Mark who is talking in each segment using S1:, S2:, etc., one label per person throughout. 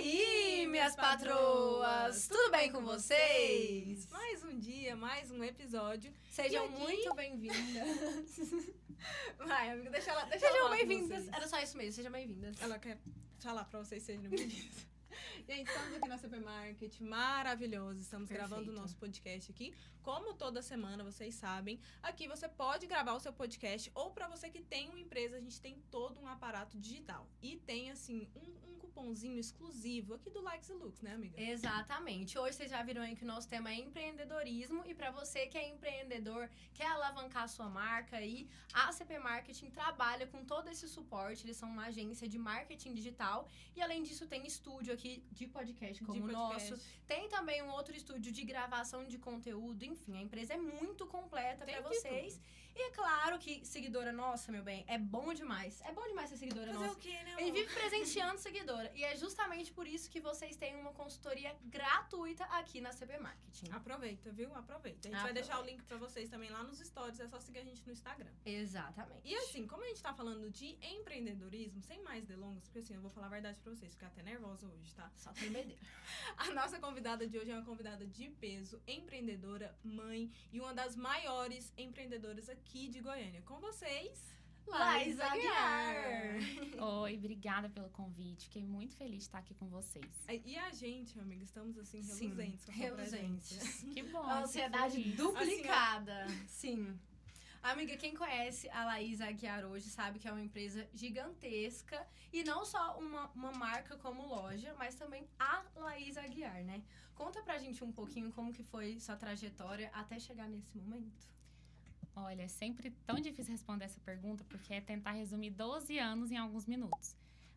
S1: aí, minhas patroas? Tudo bem com vocês?
S2: Mais um dia, mais um episódio.
S1: Sejam muito bem-vindas.
S2: Vai, amiga, deixa ela
S1: Sejam bem-vindas. Era só isso mesmo, sejam bem-vindas.
S2: Ela quer falar pra vocês sejam bem-vindas. Gente, estamos aqui na CP Market, maravilhoso. Estamos gravando o nosso podcast aqui. Como toda semana, vocês sabem, aqui você pode gravar o seu podcast, ou para você que tem uma empresa, a gente tem todo um aparato digital. E tem, assim, um cupomzinho exclusivo aqui do Likes e Looks, né, amiga?
S1: Exatamente. Hoje vocês já viram aí que o nosso tema é empreendedorismo. E para você que é empreendedor, quer alavancar a sua marca aí, a CP Marketing trabalha com todo esse suporte. Eles são uma agência de marketing digital. E além disso, tem estúdio aqui de podcast como o nosso. Tem também um outro estúdio de gravação de conteúdo. Enfim, a empresa é muito completa para vocês. E é claro que seguidora nossa, meu bem, é bom demais. É bom demais ser seguidora nossa.
S2: Fazer o quê, né, amor?
S1: Ele vive presenteando seguidora. E é justamente por isso que vocês têm uma consultoria gratuita aqui na CP Marketing.
S2: Aproveita, viu? Aproveita. A gente vai deixar o link pra vocês também lá nos stories. É só seguir a gente no Instagram.
S1: Exatamente.
S2: E assim, como a gente tá falando de empreendedorismo, sem mais delongas, porque assim, eu vou falar a verdade pra vocês, ficar até nervosa hoje, tá?
S1: Só tremedeira.
S2: A nossa convidada de hoje é uma convidada de peso, empreendedora, mãe e uma das maiores empreendedoras aqui de Goiânia. Com vocês,
S1: Laís Aguiar.
S3: Oi, obrigada pelo convite. Fiquei muito feliz de estar aqui com vocês.
S2: E a gente, amiga, estamos assim, reluzentes com a sua
S1: reluzentes.
S2: presença.
S3: Que bom.
S1: A ansiedade
S3: feliz.
S1: duplicada. Sim. Amiga, quem conhece a Laís Aguiar hoje sabe que é uma empresa gigantesca. E não só uma marca como loja, mas também a Laís Aguiar, né? Conta pra gente um pouquinho como que foi sua trajetória até chegar nesse momento.
S3: Olha, é sempre tão difícil responder essa pergunta, porque é tentar resumir 12 anos em alguns minutos.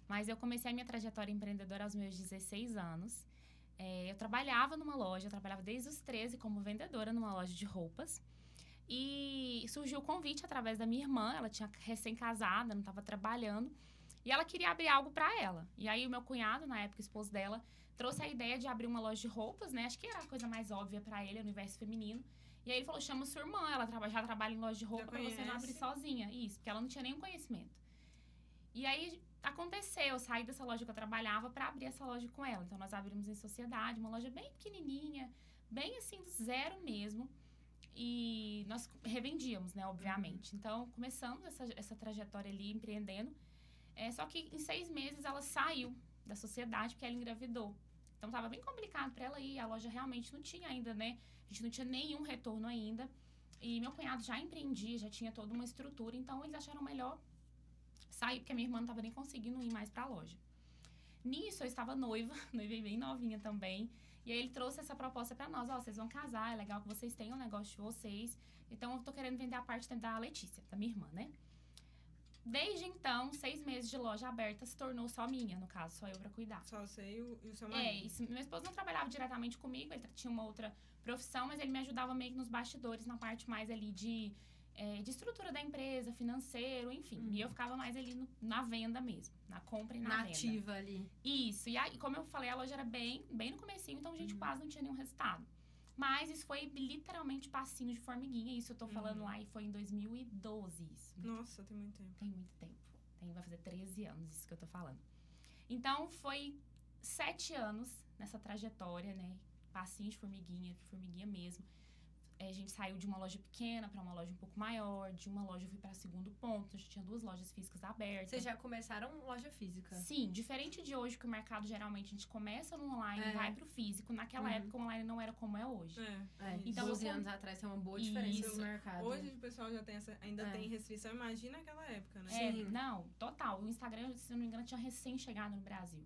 S3: Mas eu comecei a minha trajetória empreendedora aos meus 16 anos. Eu trabalhava numa loja, eu trabalhava desde os 13 como vendedora numa loja de roupas. E surgiu o convite através da minha irmã, ela tinha recém-casada, não estava trabalhando, e ela queria abrir algo para ela. E aí o meu cunhado, na época, o esposo dela, trouxe a ideia de abrir uma loja de roupas, né? Acho que era a coisa mais óbvia para ele, o universo feminino. E aí ele falou, chama sua irmã, ela já trabalha em loja de roupa, para você não abrir sozinha. Isso, porque ela não tinha nenhum conhecimento. E aí aconteceu, eu saí dessa loja que eu trabalhava para abrir essa loja com ela. Então nós abrimos em sociedade, uma loja bem pequenininha, bem assim do zero mesmo. E nós revendíamos, né, obviamente. Então, começamos essa trajetória ali, empreendendo. Só que em 6 meses ela saiu da sociedade porque ela engravidou. Então, estava bem complicado para ela ir. A loja realmente não tinha ainda, né? A gente não tinha nenhum retorno ainda. E meu cunhado já empreendia, já tinha toda uma estrutura. Então, eles acharam melhor sair, porque a minha irmã não estava nem conseguindo ir mais para a loja. Nisso, eu estava noiva bem novinha também. E aí, ele trouxe essa proposta pra nós. Vocês vão casar, é legal que vocês tenham um negócio de vocês. Então, eu tô querendo vender a parte da Letícia, da minha irmã, né? Desde então, 6 meses de loja aberta se tornou só minha, no caso, só eu pra cuidar.
S2: Só você e o seu marido.
S3: Meu esposo não trabalhava diretamente comigo, ele tinha uma outra profissão, mas ele me ajudava meio que nos bastidores, na parte mais ali de estrutura da empresa, financeiro, enfim. E eu ficava mais ali na venda mesmo, na compra e na venda.
S1: Nativa ali.
S3: Isso. E aí, como eu falei, a loja era bem no comecinho, então a gente quase não tinha nenhum resultado. Mas isso foi literalmente passinho de formiguinha. Isso eu tô falando lá e foi em 2012 isso.
S2: Nossa, tem muito tempo.
S3: Tem muito tempo. Vai fazer 13 anos isso que eu tô falando. Então, foi 7 anos nessa trajetória, né? Passinho de formiguinha mesmo. A gente saiu de uma loja pequena para uma loja um pouco maior. De uma loja eu fui para segundo ponto. A gente tinha 2 lojas físicas abertas.
S1: Vocês já começaram loja física?
S3: Sim, diferente de hoje, que o mercado geralmente a gente começa no online e vai pro físico. Naquela época o online não era como é hoje.
S1: Então, 12 anos atrás tem uma boa diferença no mercado.
S2: Hoje o pessoal já tem ainda tem restrição. Imagina aquela época, né?
S3: Sim. Não, total. O Instagram, se não me engano, tinha recém chegado no Brasil.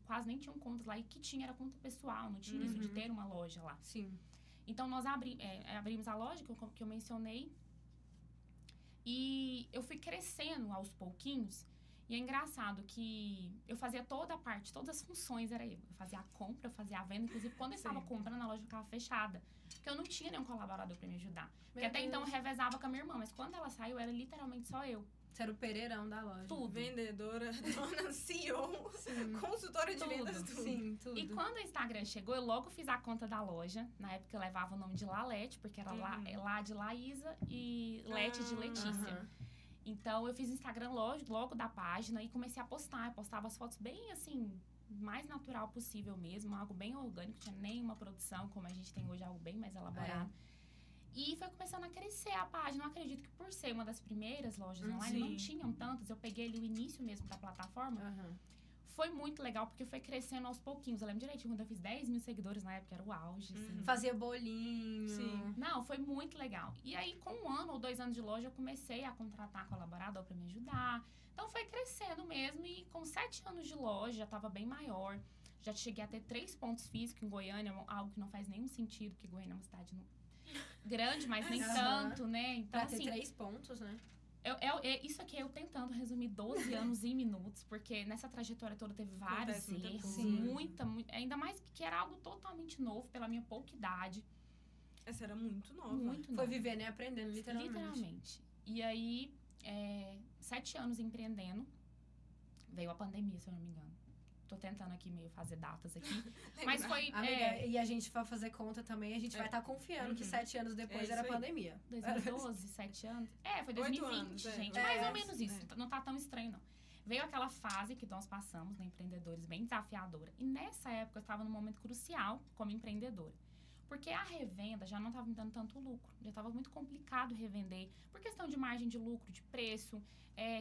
S3: Quase nem tinham contas lá. E que tinha era conta pessoal, não tinha isso de ter uma loja lá.
S1: Sim.
S3: Então, nós abrimos a loja, que eu mencionei. E eu fui crescendo aos pouquinhos. E é engraçado que eu fazia toda a parte, todas as funções era eu. Eu fazia a compra, eu fazia a venda. Inclusive, quando eu estava comprando, a loja ficava fechada. Porque eu não tinha nenhum colaborador para me ajudar. Porque até então eu revezava com a minha irmã. Mas quando ela saiu, era literalmente só eu.
S1: Você era o Pereirão da loja.
S3: Tudo.
S2: Vendedora, dona, CEO, consultora de vendas, tudo.
S1: Sim, tudo.
S3: E quando o Instagram chegou, eu logo fiz a conta da loja. Na época eu levava o nome de Lalete, porque era lá de Laísa e Lete de Letícia. Então, eu fiz Instagram logo da página e comecei a postar. Eu postava as fotos bem, assim, mais natural possível mesmo, algo bem orgânico, não tinha nenhuma produção, como a gente tem hoje, algo bem mais elaborado. E foi começando a crescer a página. Eu acredito que por ser uma das primeiras lojas online, não tinham tantas. Eu peguei ali o início mesmo da plataforma. Foi muito legal, porque foi crescendo aos pouquinhos. Eu lembro direitinho, quando eu fiz 10 mil seguidores na época, era o auge, assim.
S1: Fazia bolinho.
S2: Sim.
S3: Não, foi muito legal. E aí, com 1 ano ou 2 anos de loja, eu comecei a contratar colaborador pra me ajudar. Então, foi crescendo mesmo. E com 7 anos de loja, já tava bem maior. Já cheguei a ter 3 pontos físicos em Goiânia, algo que não faz nenhum sentido, porque Goiânia é uma cidade grande, mas nem tanto, né? Então,
S1: pra ter
S3: assim,
S1: 3 pontos, né?
S3: Isso aqui eu tentando resumir 12 anos em minutos, porque nessa trajetória toda teve vários erros, muita, ainda mais que era algo totalmente novo pela minha pouca idade.
S2: Essa era muito nova.
S1: Foi vivendo e aprendendo, literalmente.
S3: E aí, 7 anos empreendendo, veio a pandemia, se eu não me engano. Tô tentando aqui meio fazer datas aqui. Mas foi...
S1: Amiga, e a gente vai fazer conta também, a gente vai estar confiando que 7 anos depois era a pandemia.
S3: 2012, 7 anos? Foi 2020,
S2: anos,
S3: gente. Mais ou menos isso. Não tá tão estranho, não. Veio aquela fase que nós passamos, né, empreendedores, bem desafiadora. E nessa época, eu estava num momento crucial como empreendedora. Porque a revenda já não estava me dando tanto lucro. Já estava muito complicado revender. Por questão de margem de lucro, de preço.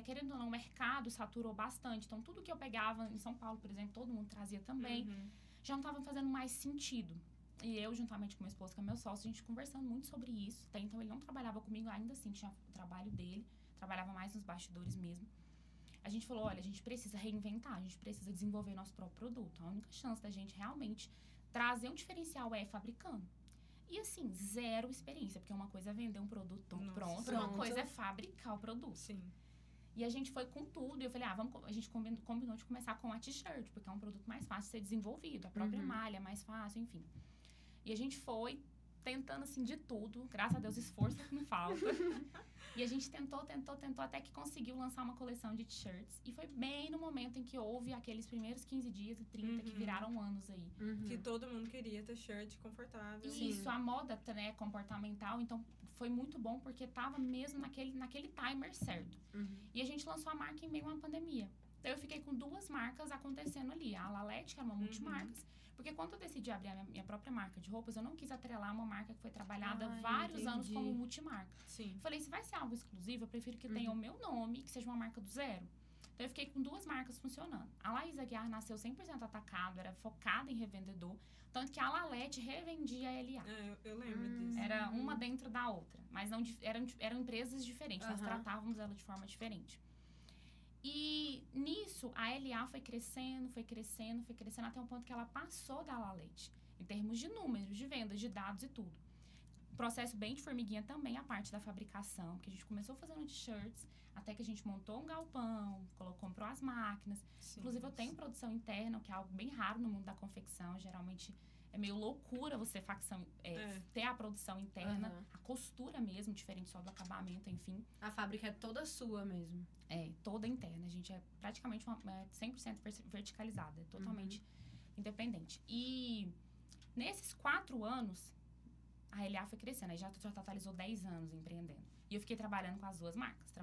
S3: Querendo ou não, o mercado saturou bastante. Então, tudo que eu pegava em São Paulo, por exemplo, todo mundo trazia também. Já não estava fazendo mais sentido. E eu, juntamente com meu esposo, que é meu sócio, a gente conversando muito sobre isso. Até então, ele não trabalhava comigo, ainda assim, tinha o trabalho dele. Trabalhava mais nos bastidores mesmo. A gente falou, olha, a gente precisa reinventar. A gente precisa desenvolver nosso próprio produto. A única chance da gente realmente trazer um diferencial é fabricando. E assim, 0 experiência. Porque uma coisa é vender um produto pronto. Uma coisa é fabricar o produto.
S2: Sim.
S3: E a gente foi com tudo. E eu falei, a gente combinou de começar com a t-shirt, porque é um produto mais fácil de ser desenvolvido. A própria malha é mais fácil, enfim. E a gente foi tentando, assim, de tudo. Graças a Deus, esforço que não falta. E a gente tentou, até que conseguiu lançar uma coleção de t-shirts. E foi bem no momento em que houve aqueles primeiros 15 dias e 30 que viraram anos aí.
S2: Que todo mundo queria ter shirt confortável.
S3: Isso, a moda, né, comportamental. Então, foi muito bom porque tava mesmo naquele timer certo. E a gente lançou a marca em meio a uma pandemia. Então, eu fiquei com 2 marcas acontecendo ali. A Lalete, que era uma multimarcas. Porque quando eu decidi abrir a minha própria marca de roupas, eu não quis atrelar uma marca que foi trabalhada vários anos como multimarca.
S2: Sim.
S3: Falei, se vai ser algo exclusivo, eu prefiro que tenha o meu nome, que seja uma marca do zero. Então, eu fiquei com 2 marcas funcionando. A Laís Aguiar nasceu 100% atacado, era focada em revendedor. Tanto que a Lalete revendia a LA.
S2: Eu lembro disso.
S3: Era uma dentro da outra. Mas não, eram empresas diferentes, nós tratávamos ela de forma diferente. E nisso, a LA foi crescendo, até um ponto que ela passou da Lalete. Em termos de números, de vendas, de dados e tudo. Processo bem de formiguinha também, a parte da fabricação. Porque a gente começou fazendo t-shirts, até que a gente montou um galpão, comprou as máquinas. Inclusive, eu tenho produção interna, que é algo bem raro no mundo da confecção. Geralmente, é meio loucura você ter a produção interna. A costura mesmo, diferente só do acabamento, enfim.
S1: A fábrica é toda sua mesmo.
S3: Toda interna. A gente é praticamente 100% verticalizada. É totalmente independente. E nesses 4 anos, a LA foi crescendo. Aí já totalizou 10 anos empreendendo. E eu fiquei trabalhando com as 2 marcas.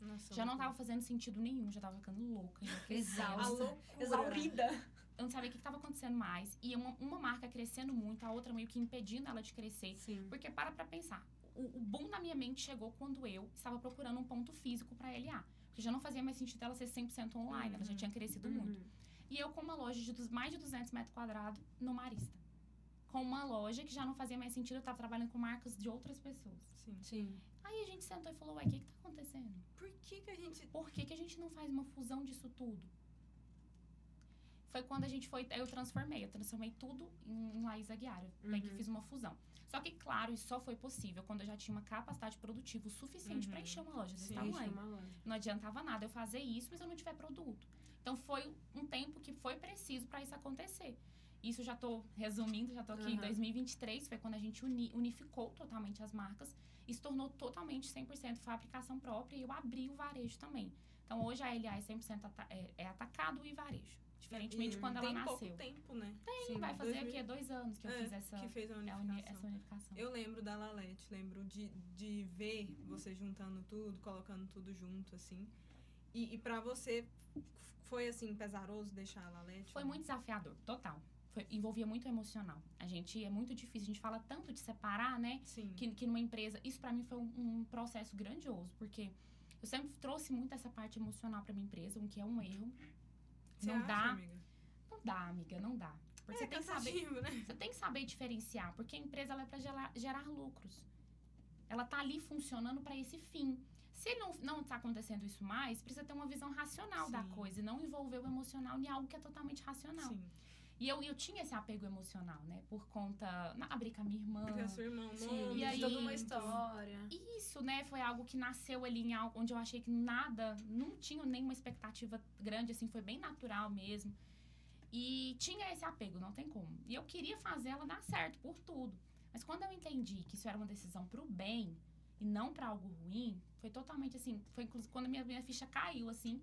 S2: Nossa,
S3: já não tava fazendo sentido nenhum. Já tava ficando louca.
S1: Exaurida.
S3: Eu não sabia o que estava acontecendo mais. E uma marca crescendo muito, a outra meio que impedindo ela de crescer. Porque pra pensar. O boom na minha mente chegou quando eu estava procurando um ponto físico para LA. Porque já não fazia mais sentido ela ser 100% online. Ela já tinha crescido muito. E eu com uma loja de mais de 200 metros quadrados no Marista. Com uma loja que já não fazia mais sentido eu estar trabalhando com marcas de outras pessoas.
S1: Sim.
S3: Aí a gente sentou e falou, ué, o que tá acontecendo?
S2: Por que
S3: a gente não faz uma fusão disso tudo? Foi quando eu transformei tudo em Laís Aguiar. Eu que fiz uma fusão. Só que, claro, isso só foi possível quando eu já tinha uma capacidade produtiva suficiente para encher uma loja desse tamanho. Não adiantava nada eu fazer isso, mas eu não tiver produto. Então, foi um tempo que foi preciso para isso acontecer. Isso já tô resumindo, já tô aqui em 2023, foi quando a gente unificou totalmente as marcas e se tornou totalmente 100% fabricação própria e eu abri o varejo também. Então, hoje a LA é 100% atacado e varejo. Diferentemente de quando ela nasceu.
S2: Tem pouco tempo, né?
S3: Vai fazer aqui 2 anos que eu fiz essa unificação.
S2: Eu lembro da Lalete, lembro de ver você juntando tudo, colocando tudo junto, assim. E pra você, foi, assim, pesaroso deixar a Lalete?
S3: Foi muito desafiador, total. Envolvia muito emocional. É muito difícil, a gente fala tanto de separar, né?
S2: Sim.
S3: Que numa empresa, isso pra mim foi um processo grandioso, porque eu sempre trouxe muito essa parte emocional pra minha empresa, o que é um erro.
S2: Você
S3: Não
S2: acha,
S3: dá.
S2: amiga?
S3: Não dá, amiga, não dá. Porque você tem que saber,
S2: cansativo, né?
S3: você tem que saber diferenciar, porque a empresa ela é para gerar lucros. Ela tá ali funcionando para esse fim. Se não tá acontecendo isso mais, precisa ter uma visão racional da
S2: Sim.
S3: coisa e não envolver o emocional em algo que é totalmente racional.
S2: Sim.
S3: E eu tinha esse apego emocional, né? Por conta... abrir com a minha irmã.
S2: Porque a sua irmã,
S1: Sim,
S3: E aí-
S1: toda uma história.
S3: Isso, né? Foi algo que nasceu ali em algo onde eu achei que nada... Não tinha nenhuma expectativa grande, assim. Foi bem natural mesmo. E tinha esse apego, não tem como. E eu queria fazer ela dar certo por tudo. Mas quando eu entendi que isso era uma decisão pro bem e não pra algo ruim, foi totalmente assim... Foi inclusive quando a minha ficha caiu, assim.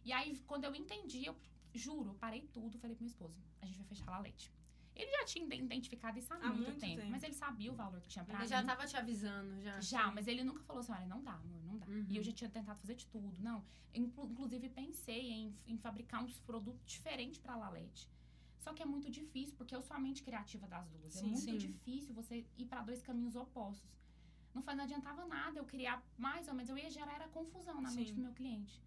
S3: E aí, quando eu entendi, eu juro, parei tudo, falei pro meu esposo, a gente vai fechar a Lalete. Ele já tinha identificado isso há muito tempo, mas ele sabia o valor que tinha pra mim.
S1: Ele já tava te avisando, já.
S3: Já, mas ele nunca falou assim, olha, não dá, amor, não dá.
S1: Uhum.
S3: E eu já tinha tentado fazer de tudo, não. Eu, inclusive, pensei em fabricar uns produtos diferentes pra Lalete. Só que é muito difícil, porque eu sou a mente criativa das duas. É
S2: Sim,
S3: muito
S1: sim.
S3: difícil você ir pra dois caminhos opostos. Não adiantava nada eu criar mais ou menos, eu ia gerar era confusão na mente
S2: Sim.
S3: do meu cliente.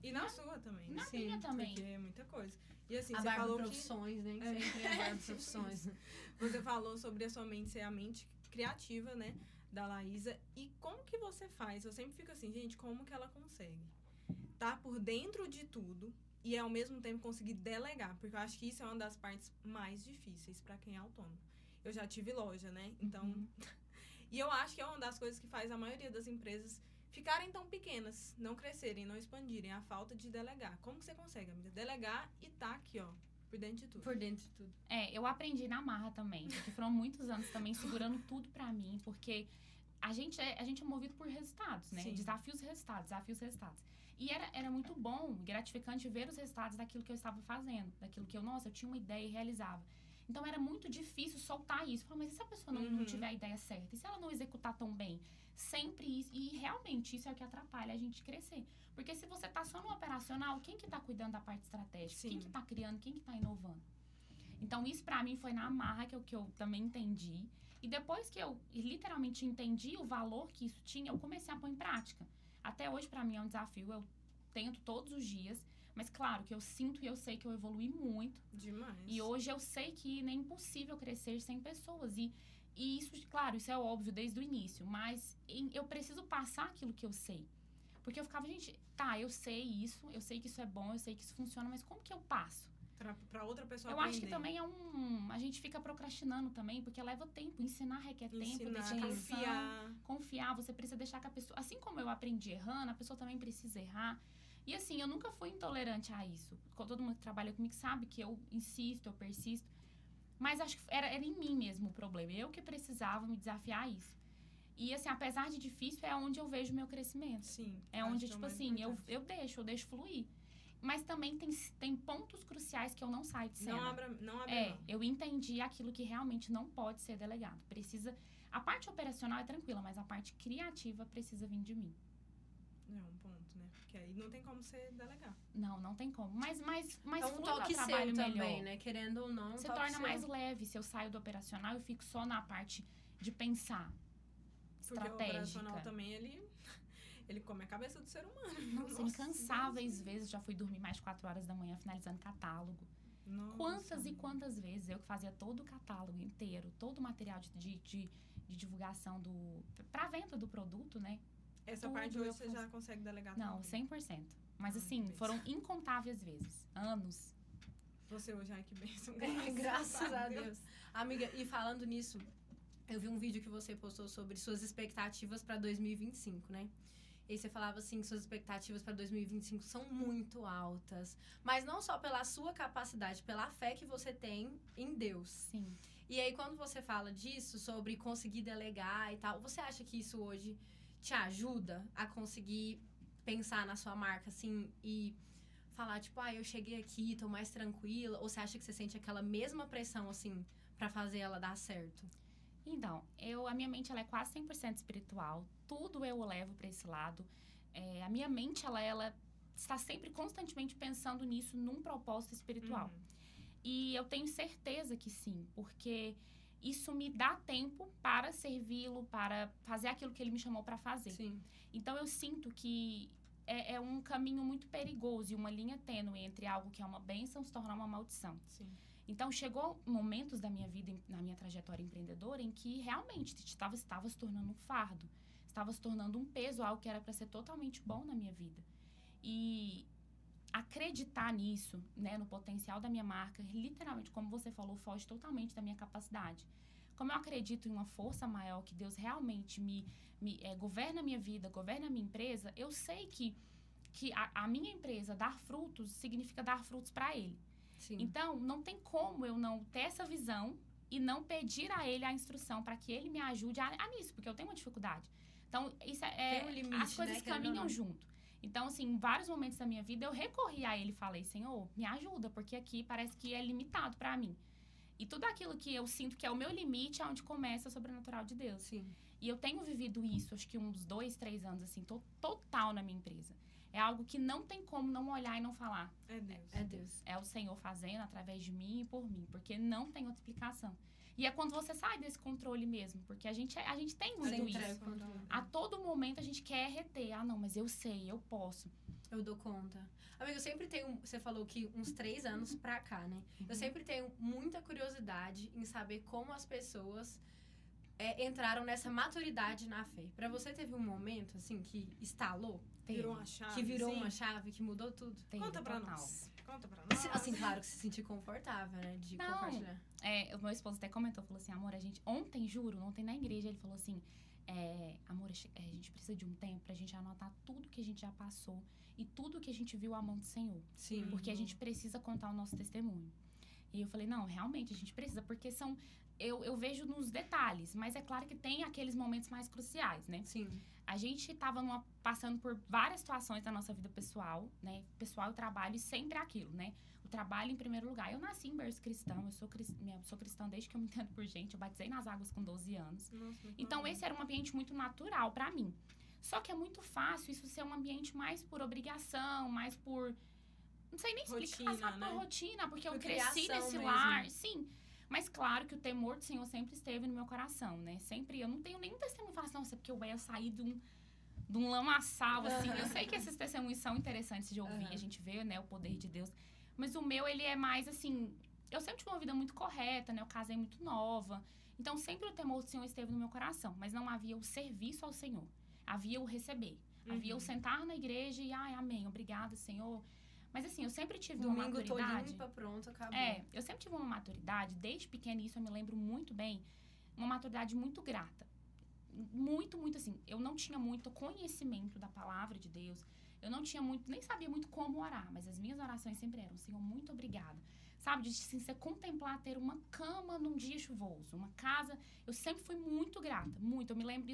S2: E na sua também.
S3: Na
S1: Sim,
S3: minha também.
S2: Porque é muita coisa. E assim,
S1: A
S2: você
S1: Barbie
S2: falou que...
S1: Profissões, né?
S2: É.
S1: Sempre a Barbie Profissões.
S2: Você falou sobre a sua mente ser a mente criativa, né? Da Laísa. E como que você faz? Eu sempre fico assim, gente, como que ela consegue? Tá por dentro de tudo e ao mesmo tempo conseguir delegar. Porque eu acho que isso é uma das partes mais difíceis pra quem é autônomo. Eu já tive loja, né? Então... E eu acho que é uma das coisas que faz a maioria das empresas ficarem tão pequenas, não crescerem, não expandirem, a falta de delegar. Como que você consegue, amiga? Delegar e tá aqui, ó, por dentro de tudo.
S1: Por dentro de tudo.
S3: Eu aprendi na marra também, porque foram muitos anos também segurando tudo pra mim, porque a gente é movido por resultados, né?
S2: Sim.
S3: Desafios e resultados. E era muito bom, gratificante ver os resultados daquilo que eu estava fazendo, daquilo que eu tinha uma ideia e realizava. Então, era muito difícil soltar isso. Falar, mas e se a pessoa não tiver a ideia certa? E se ela não executar tão bem? Sempre isso. E, realmente, isso é o que atrapalha a gente crescer. Porque se você tá só no operacional, quem que tá cuidando da parte estratégica?
S2: Sim.
S3: Quem que tá criando? Quem que tá inovando? Então, isso pra mim foi na marra que eu também entendi. E depois que eu literalmente entendi o valor que isso tinha, eu comecei a pôr em prática. Até hoje, pra mim, é um desafio. Eu tento todos os dias. Mas, claro, que eu sinto e eu sei que eu evolui muito.
S2: Demais.
S3: E hoje eu sei que é impossível crescer sem pessoas. E isso, claro, isso é óbvio desde o início. Mas eu preciso passar aquilo que eu sei. Porque eu ficava, gente, tá, eu sei isso. Eu sei que isso é bom, eu sei que isso funciona. Mas como que eu passo?
S2: Pra outra pessoa
S3: Eu
S2: aprender.
S3: acho que também a gente fica procrastinando também. Porque leva tempo. Ensinar requer tempo,
S2: Ensinar,
S3: dedicação. Confiar. Você precisa deixar que a pessoa... Assim como eu aprendi errando, a pessoa também precisa errar. E assim, eu nunca fui intolerante a isso. Todo mundo que trabalha comigo sabe que eu insisto, eu persisto. Mas acho que era em mim mesmo o problema. Eu que precisava me desafiar a isso. E assim, apesar de difícil, é onde eu vejo o meu crescimento.
S2: Sim.
S3: É
S2: acho
S3: onde,
S2: que é o
S3: tipo
S2: mais
S3: assim,
S2: importante.
S3: eu deixo fluir. Mas também tem pontos cruciais que eu não saio de cena.
S2: Não abre mão.
S3: Eu entendi aquilo que realmente não pode ser delegado. Precisa... A parte operacional é tranquila, mas a parte criativa precisa vir de mim.
S2: É um ponto, né? Porque aí não tem como você delegar.
S3: Não tem como. Mas
S1: É um
S3: flui
S1: toque
S3: meu trabalho
S1: seu
S3: melhor.
S1: também, né? Querendo ou não,
S3: Você
S1: toque
S3: torna
S1: seu.
S3: mais leve. Se eu saio do operacional, eu fico só na parte de pensar.
S2: Porque o
S3: Estratégica.
S2: operacional também, ele come a cabeça do ser humano.
S3: Nossa, incansáveis vezes. Já fui dormir mais de 4 horas da manhã finalizando catálogo.
S2: Nossa.
S3: Quantas e quantas vezes eu que fazia todo o catálogo inteiro, todo o material de divulgação pra venda do produto, né?
S2: Essa
S3: tudo
S2: parte
S3: eu
S2: hoje você
S3: faço.
S2: já consegue delegar
S3: Não,
S2: também.
S3: 100%. Mas
S2: Ai,
S3: assim,
S2: que
S3: foram incontáveis vezes. Anos.
S2: Você hoje, ai que bênção.
S1: Graças a Deus. Amiga, e falando nisso, eu vi um vídeo que você postou sobre suas expectativas para 2025, né? E aí você falava assim que suas expectativas para 2025 são muito altas. Mas não só pela sua capacidade, pela fé que você tem em Deus.
S3: Sim.
S1: E aí, quando você fala disso, sobre conseguir delegar e tal, você acha que isso hoje te ajuda a conseguir pensar na sua marca, assim, e falar, tipo, eu cheguei aqui, tô mais tranquila? Ou você acha que você sente aquela mesma pressão, assim, pra fazer ela dar certo?
S3: Então, a minha mente ela é quase 100% espiritual. Tudo eu levo pra esse lado. A minha mente, ela está sempre constantemente pensando nisso num propósito espiritual. E eu tenho certeza que sim, porque isso me dá tempo para servi-lo, para fazer aquilo que ele me chamou para fazer.
S2: Sim.
S3: Então, eu sinto que é um caminho muito perigoso e uma linha tênue entre algo que é uma bênção se tornar uma maldição.
S2: Sim.
S3: Então, chegou momentos da minha vida, na minha trajetória empreendedora, em que realmente estava se tornando um fardo. Estava se tornando um peso, algo que era para ser totalmente bom na minha vida. E acreditar nisso, né, no potencial da minha marca, literalmente, como você falou, foge totalmente da minha capacidade. Como eu acredito em uma força maior, que Deus realmente governa a minha vida, governa a minha empresa, eu sei que a minha empresa dar frutos significa dar frutos para Ele.
S1: Sim.
S3: Então, não tem como eu não ter essa visão e não pedir a Ele a instrução para que Ele me ajude a nisso, porque eu tenho uma dificuldade. Então, isso
S1: Tem um limite,
S3: as coisas
S1: né,
S3: caminham junto. Então, assim, em vários momentos da minha vida, eu recorri a Ele e falei, Senhor, me ajuda, porque aqui parece que é limitado para mim. E tudo aquilo que eu sinto que é o meu limite é onde começa o sobrenatural de Deus.
S1: Sim.
S3: E eu tenho vivido isso, acho que uns 2, 3 anos, assim, total na minha empresa. É algo que não tem como não olhar e não falar.
S2: É Deus.
S1: É Deus.
S3: É o Senhor fazendo através de mim e por mim, porque não tem outra explicação. E é quando você sai desse controle mesmo, porque a gente tem muito isso. A todo momento a gente quer reter. Ah, não, mas eu sei, eu posso.
S1: Eu dou conta. Amigo, eu sempre tenho, você falou que uns 3 anos pra cá, né? Eu sempre tenho muita curiosidade em saber como as pessoas entraram nessa maturidade na fé. Pra você teve um momento, assim, que estalou?
S2: Virou uma chave.
S1: Que virou uma chave, que mudou tudo?
S2: Conta pra nós. Conta pra nós.
S1: Assim, claro que se sentir confortável, né? De compartilhar.
S3: O meu esposo até comentou, falou assim, amor, ontem na igreja, ele falou assim, amor, a gente precisa de um tempo pra gente anotar tudo que a gente já passou e tudo que a gente viu a mão do Senhor.
S1: Sim.
S3: Porque a gente precisa contar o nosso testemunho. E eu falei, não, realmente a gente precisa, porque eu vejo nos detalhes, mas é claro que tem aqueles momentos mais cruciais, né?
S1: Sim.
S3: A gente estava passando por várias situações da nossa vida pessoal, né? Pessoal e trabalho, e sempre aquilo, né? O trabalho em primeiro lugar. Eu nasci em berço cristão, eu sou cristã desde que eu me entendo por gente. Eu batizei nas águas com 12 anos.
S2: Nossa,
S3: então, esse era um ambiente muito natural para mim. Só que é muito fácil isso ser um ambiente mais por obrigação, mais por... Não sei nem explicar,
S2: rotina,
S3: sabe?
S2: né?
S3: Por rotina, porque
S1: Por
S3: eu cresci
S1: criação
S3: nesse
S1: mesmo.
S3: lar. Sim. Mas claro que o temor do Senhor sempre esteve no meu coração, né? Sempre, eu não tenho nenhum testemunho que fala assim, nossa, porque eu saí de um lamaçal, assim. Eu sei que esses testemunhos são interessantes de ouvir, a gente vê, né, o poder de Deus. Mas o meu, ele é mais, assim... Eu sempre tive uma vida muito correta, né? Eu casei muito nova. Então, sempre o temor do Senhor esteve no meu coração. Mas não havia o serviço ao Senhor. Havia o receber. Havia o sentar na igreja e, amém, obrigada, Senhor. Mas, assim, eu sempre tive uma maturidade...
S1: Domingo tô limpa, pronto, acabou.
S3: Eu sempre tive uma maturidade, desde pequena, e isso eu me lembro muito bem, uma maturidade muito grata. Muito, muito, assim, eu não tinha muito conhecimento da palavra de Deus, eu não tinha muito, nem sabia muito como orar, mas as minhas orações sempre eram, Senhor, muito obrigada. Sabe, de assim, você contemplar ter uma cama num dia chuvoso, uma casa, eu sempre fui muito grata, muito. Eu me lembro,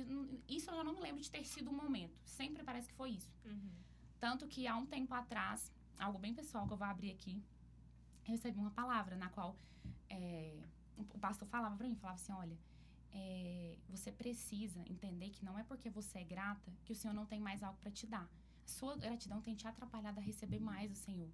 S3: isso eu já não me lembro de ter sido um momento, sempre parece que foi isso. Tanto que há um tempo atrás, algo bem pessoal que eu vou abrir aqui, eu recebi uma palavra na qual o pastor falava pra mim, falava assim, olha, você precisa entender que não é porque você é grata que o Senhor não tem mais algo pra te dar. A sua gratidão tem te atrapalhado a receber mais o Senhor.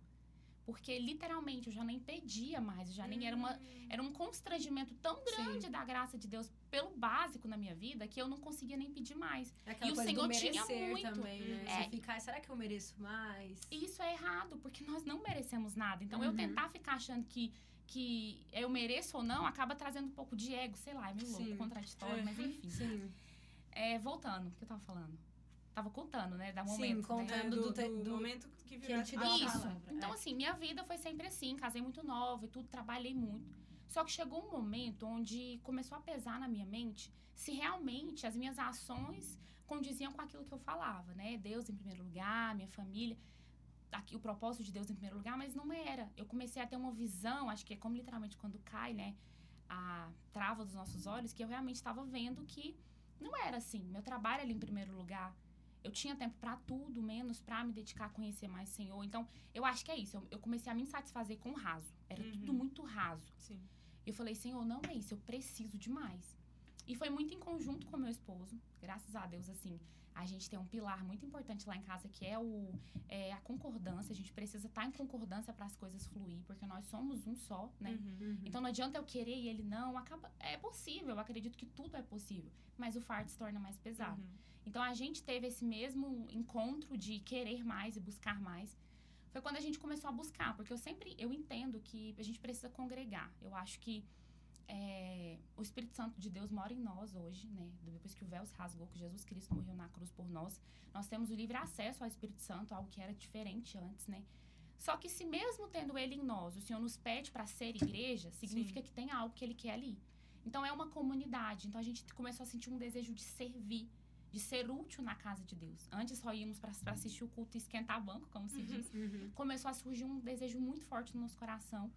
S3: Porque, literalmente, eu já nem pedia mais, eu já nem era um constrangimento tão grande da graça de Deus pelo básico na minha vida, que eu não conseguia nem pedir mais.
S1: Aquela
S3: e o
S1: coisa
S3: Senhor
S1: do
S3: tinha
S1: merecer
S3: muito.
S1: também, né? Você ficar, será que eu mereço mais?
S3: E isso é errado, porque nós não merecemos nada. Então, eu tentar ficar achando que eu mereço ou não, acaba trazendo um pouco de ego, sei lá, é meio louco, contraditório, mas enfim.
S1: Sim.
S3: Voltando, o que eu tava falando? Tava contando, né? Da momento.
S1: Sim, contando
S2: do momento que virou
S1: ele te deu a
S3: Isso.
S1: palavra.
S3: Então, assim, minha vida foi sempre assim. Casei muito nova e tudo, trabalhei muito. Só que chegou um momento onde começou a pesar na minha mente se realmente as minhas ações condiziam com aquilo que eu falava, né? Deus em primeiro lugar, minha família, aqui, o propósito de Deus em primeiro lugar, mas não era. Eu comecei a ter uma visão, acho que é como literalmente quando cai, né? A trava dos nossos olhos, que eu realmente estava vendo que não era assim. Meu trabalho ali em primeiro lugar. Eu tinha tempo pra tudo, menos pra me dedicar a conhecer mais o Senhor. Então, eu acho que é isso. Eu comecei a me satisfazer com o raso. Era tudo muito raso.
S2: Sim.
S3: Eu falei, Senhor, não é isso. Eu preciso de mais. E foi muito em conjunto com meu esposo. Graças a Deus, assim, a gente tem um pilar muito importante lá em casa, que é a concordância. A gente precisa estar em concordância para as coisas fluir, porque nós somos um só, né? Então, não adianta eu querer e ele não. É possível, eu acredito que tudo é possível. Mas o fardo se torna mais pesado. Então, a gente teve esse mesmo encontro de querer mais e buscar mais. Foi quando a gente começou a buscar, porque eu entendo que a gente precisa congregar. Eu acho que o Espírito Santo de Deus mora em nós hoje, né? Depois que o véu se rasgou, que Jesus Cristo morreu na cruz por nós, nós temos o livre acesso ao Espírito Santo, algo que era diferente antes, né? Só que se mesmo tendo ele em nós, o Senhor nos pede para ser igreja, significa que tem algo que ele quer ali. Então, é uma comunidade. Então, a gente começou a sentir um desejo de servir, de ser útil na casa de Deus. Antes só íamos para assistir o culto e esquentar banco, como se diz. Começou a surgir um desejo muito forte no nosso coração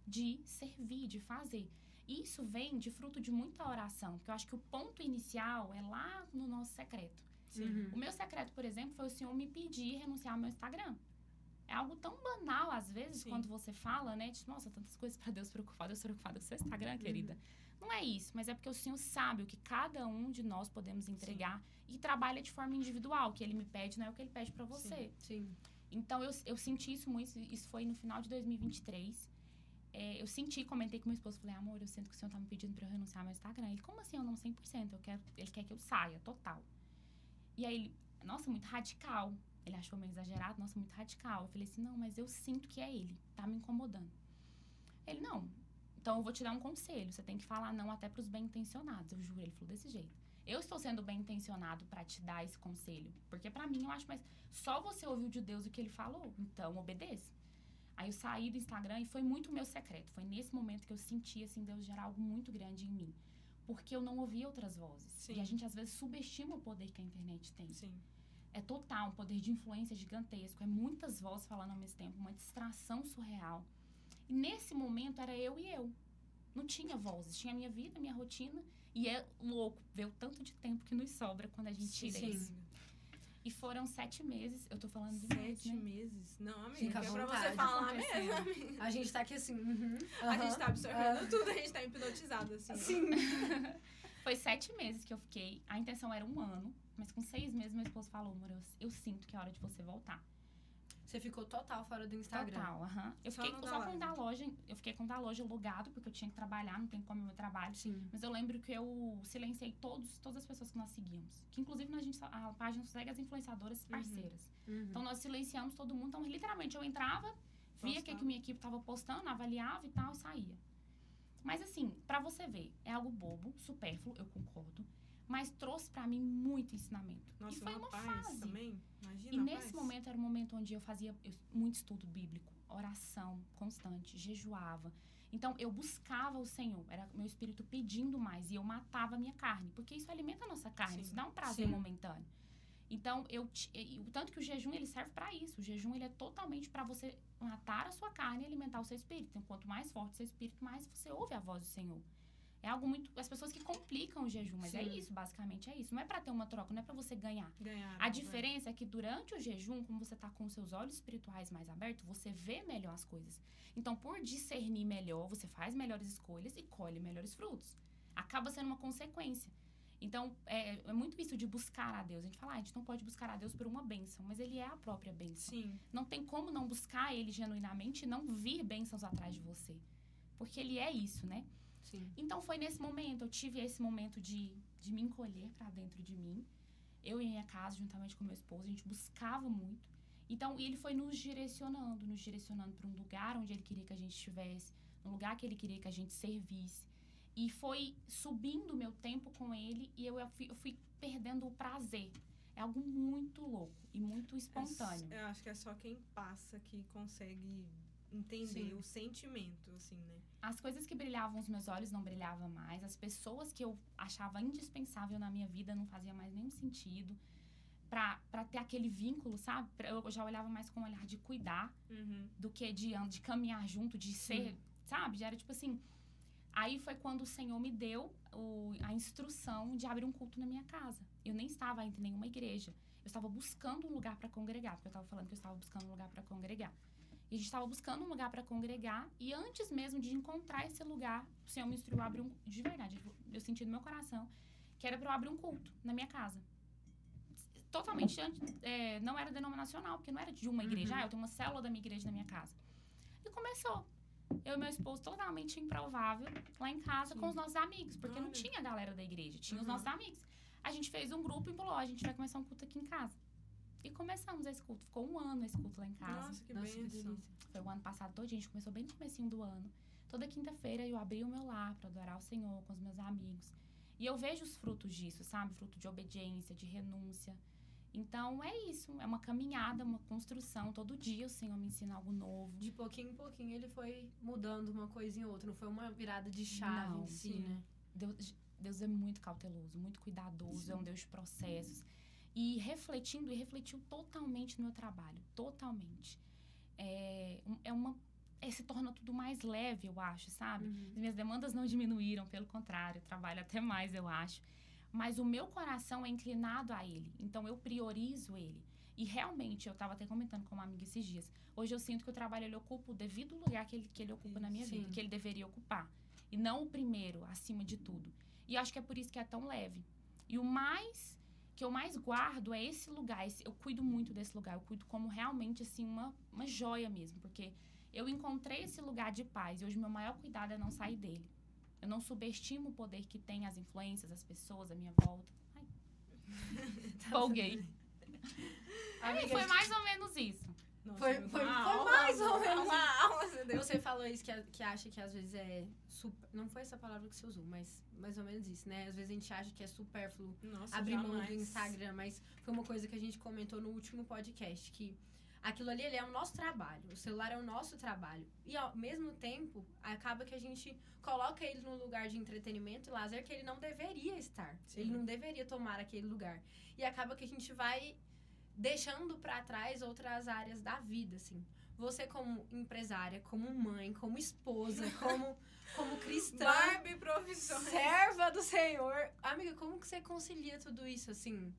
S3: de servir, de fazer. Isso vem de fruto de muita oração, porque eu acho que o ponto inicial é lá no nosso secreto. O meu secreto, por exemplo, foi o Senhor me pedir renunciar ao meu Instagram. É algo tão banal, às vezes, quando você fala, né? Tipo, nossa, tantas coisas para Deus preocupado, eu sou preocupada com o seu Instagram, querida. Não é isso, mas é porque o Senhor sabe o que cada um de nós podemos entregar e trabalha de forma individual. O que Ele me pede não é o que Ele pede para você. Então, eu senti isso muito. Isso foi no final de 2023. Eu senti, comentei com meu esposo, falei, amor, eu sinto que o Senhor tá me pedindo pra eu renunciar ao meu Instagram. Ele, como assim? Eu não 100%, ele quer que eu saia, total. E aí ele, nossa, muito radical. Ele achou meio exagerado, nossa, muito radical. Eu falei assim, não, mas eu sinto que é ele, tá me incomodando. Ele, não, então eu vou te dar um conselho, você tem que falar não até pros bem-intencionados. Eu juro, ele falou desse jeito. Eu estou sendo bem-intencionado pra te dar esse conselho, porque pra mim eu acho, mas só você ouviu de Deus o que ele falou, então obedeça. Aí eu saí do Instagram e foi muito o meu secreto. Foi nesse momento que eu senti, assim, Deus gerar algo muito grande em mim. Porque eu não ouvia outras vozes. E a gente, às vezes, subestima o poder que a internet tem. É total, um poder de influência gigantesco. É muitas vozes falando ao mesmo tempo, uma distração surreal. E nesse momento, era eu e eu. Não tinha vozes. Tinha a minha vida, a minha rotina. E é louco ver o tanto de tempo que nos sobra quando a gente tira isso. E foram 7 meses. Eu tô falando de
S2: 7 meses? Não, amiga,
S1: fica
S2: é pra você falar mesmo, amiga.
S1: A gente tá aqui assim.
S2: A gente tá absorvendo tudo, a gente tá hipnotizado, assim.
S1: Sim.
S3: Foi 7 meses que eu fiquei. A intenção era 1 ano. Mas com 6 meses, meu esposo falou, amor, eu sinto que é hora de você voltar.
S1: Você ficou total fora do Instagram.
S3: Total, Eu fiquei só com o da loja. Eu fiquei com o da loja alugado, porque eu tinha que trabalhar, não tem como o meu trabalho. Mas eu lembro que eu silenciei todas as pessoas que nós seguíamos. Que inclusive a página segue as influenciadoras parceiras. Então nós silenciamos todo mundo. Então, literalmente, eu entrava, via o que minha equipe tava postando, avaliava e tal, e saía. Mas assim, pra você ver, é algo bobo, supérfluo, eu concordo. Mas trouxe pra mim muito ensinamento.
S2: Nossa,
S3: e foi uma fase.
S2: Também. Imagina,
S3: e nesse momento era um momento onde eu fazia muito estudo bíblico, oração constante, jejuava. Então, eu buscava o Senhor. Era meu espírito pedindo mais. E eu matava a minha carne. Porque isso alimenta a nossa carne. Isso dá um prazer momentâneo. Então, tanto que o jejum, ele serve pra isso. O jejum, ele é totalmente pra você matar a sua carne e alimentar o seu espírito. Então, quanto mais forte o seu espírito, mais você ouve a voz do Senhor. É algo muito... As pessoas que complicam o jejum, mas é isso, basicamente é isso. Não é pra ter uma troca, não é pra você ganhar. A diferença é que durante o jejum, como você tá com os seus olhos espirituais mais abertos, você vê melhor as coisas. Então, por discernir melhor, você faz melhores escolhas e colhe melhores frutos. Acaba sendo uma consequência. Então, é muito isso de buscar a Deus. A gente fala, a gente não pode buscar a Deus por uma bênção, mas Ele é a própria bênção. Não tem como não buscar Ele genuinamente e não vir bênçãos atrás de você. Porque Ele é isso, né? Então, foi nesse momento, eu tive esse momento de me encolher pra dentro de mim. Eu em minha casa, juntamente com meu esposo, a gente buscava muito. Então, ele foi nos direcionando para um lugar onde ele queria que a gente estivesse, um lugar que ele queria que a gente servisse. E foi subindo o meu tempo com ele e eu fui perdendo o prazer. É algo muito louco e muito espontâneo.
S2: Eu acho que é só quem passa que consegue entender o sentimento, assim, né?
S3: As coisas que brilhavam os meus olhos não brilhavam mais. As pessoas que eu achava indispensável na minha vida não fazia mais nenhum sentido. Pra ter aquele vínculo, sabe? Eu já olhava mais com um olhar de cuidar do que de caminhar junto, de ser, sabe? Já era tipo assim... Aí foi quando o Senhor me deu a instrução de abrir um culto na minha casa. Eu nem estava ainda em nenhuma igreja. Eu estava buscando um lugar para congregar, porque eu estava falando que eu estava buscando um lugar para congregar. E a gente estava buscando um lugar para congregar. E antes mesmo de encontrar esse lugar, o Senhor me instruiu a abrir de verdade, eu senti no meu coração que era para eu abrir um culto na minha casa. Totalmente, não era denominacional, porque não era de uma igreja. Eu tenho uma célula da minha igreja na minha casa. E começou. Eu e meu esposo totalmente improvável lá em casa com os nossos amigos, porque não tinha a galera da igreja, tinha os nossos amigos. A gente fez um grupo e falou, a gente vai começar um culto aqui em casa. E começamos esse culto. Ficou um ano esse culto lá em casa.
S2: Nossa, que bênção.
S3: Foi o ano passado todo, a gente começou bem no comecinho do ano. Toda quinta-feira eu abri o meu lar para adorar o Senhor com os meus amigos. E eu vejo os frutos disso, sabe? Fruto de obediência, de renúncia. Então, é isso. É uma caminhada, uma construção. Todo dia o Senhor me ensina algo novo.
S1: De pouquinho em pouquinho ele foi mudando uma coisa em outra. Não foi uma virada de chave em si, né?
S3: Deus é muito cauteloso, muito cuidadoso. É um Deus de processos. E refletiu totalmente no meu trabalho. Totalmente. Se torna tudo mais leve, eu acho, sabe? As minhas demandas não diminuíram, pelo contrário. Trabalho até mais, eu acho. Mas o meu coração é inclinado a Ele. Então, eu priorizo Ele. E realmente, eu estava até comentando com uma amiga esses dias. Hoje eu sinto que o trabalho, ele ocupa o devido lugar que ele ocupa na minha vida. Que ele deveria ocupar. E não o primeiro, acima de tudo. E eu acho que é por isso que é tão leve. E que eu mais guardo é esse lugar. Eu cuido muito desse lugar. Eu cuido como realmente, assim, uma joia mesmo. Porque eu encontrei esse lugar de paz. E hoje, meu maior cuidado é não sair dele. Eu não subestimo o poder que tem as influências, as pessoas à minha volta. Ai. Empolguei. Foi mais ou menos isso.
S1: Nossa, foi mais ou menos uma aula. Você falou isso, que acha que às vezes é super... Não foi essa palavra que você usou, mas mais ou menos isso, né? Às vezes a gente acha que é supérfluo abrir mão do Instagram, mas foi uma coisa que a gente comentou no último podcast, que aquilo ali ele é o nosso trabalho, o celular é o nosso trabalho. E ao mesmo tempo, acaba que a gente coloca ele num lugar de entretenimento e lazer que ele não deveria estar. Sim. Ele não deveria tomar aquele lugar. E acaba que a gente vai deixando pra trás outras áreas da vida, assim. Você como empresária, como mãe, como esposa, como cristã...
S2: Barbie profissões.
S1: Serva do Senhor. Amiga, como que você concilia tudo isso, assim?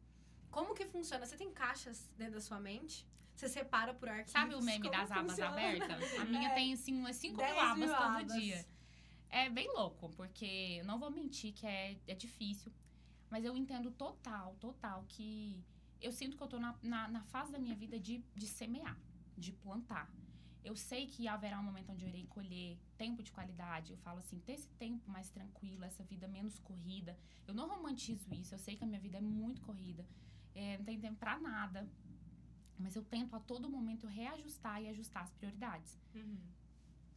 S1: Como que funciona? Você tem caixas dentro da sua mente? Você separa por arquivos?
S3: Sabe o meme das abas abertas? A minha tem, assim, umas 5 mil abas todo dia. É bem louco, porque eu não vou mentir que é difícil. Mas eu entendo total que... Eu sinto que eu tô na fase da minha vida de semear, de plantar. Eu sei que haverá um momento onde eu irei colher tempo de qualidade. Eu falo assim, ter esse tempo mais tranquilo, essa vida menos corrida. Eu não romantizo isso, eu sei que a minha vida é muito corrida. Não tem tempo pra nada. Mas eu tento a todo momento reajustar e ajustar as prioridades.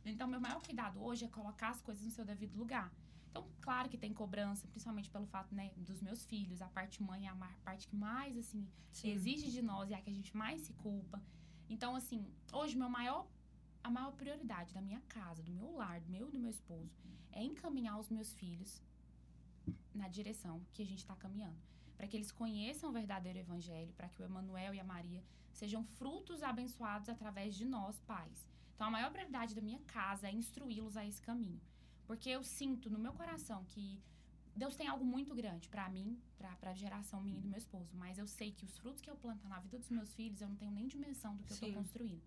S3: Então, meu maior cuidado hoje é colocar as coisas no seu devido lugar. Então, claro que tem cobrança, principalmente pelo fato, né, dos meus filhos. A parte mãe é a parte que mais, assim, exige de nós e é a que a gente mais se culpa. Então, assim, hoje a maior prioridade da minha casa, do meu lar, do meu e do meu esposo, é encaminhar os meus filhos na direção que a gente está caminhando. Para que eles conheçam o verdadeiro evangelho, para que o Emanuel e a Maria sejam frutos abençoados através de nós, pais. Então, a maior prioridade da minha casa é instruí-los a esse caminho. Porque eu sinto no meu coração que Deus tem algo muito grande para mim, para a geração minha e do meu esposo. Mas eu sei que os frutos que eu planto na vida dos meus filhos, eu não tenho nem dimensão do que eu estou construindo.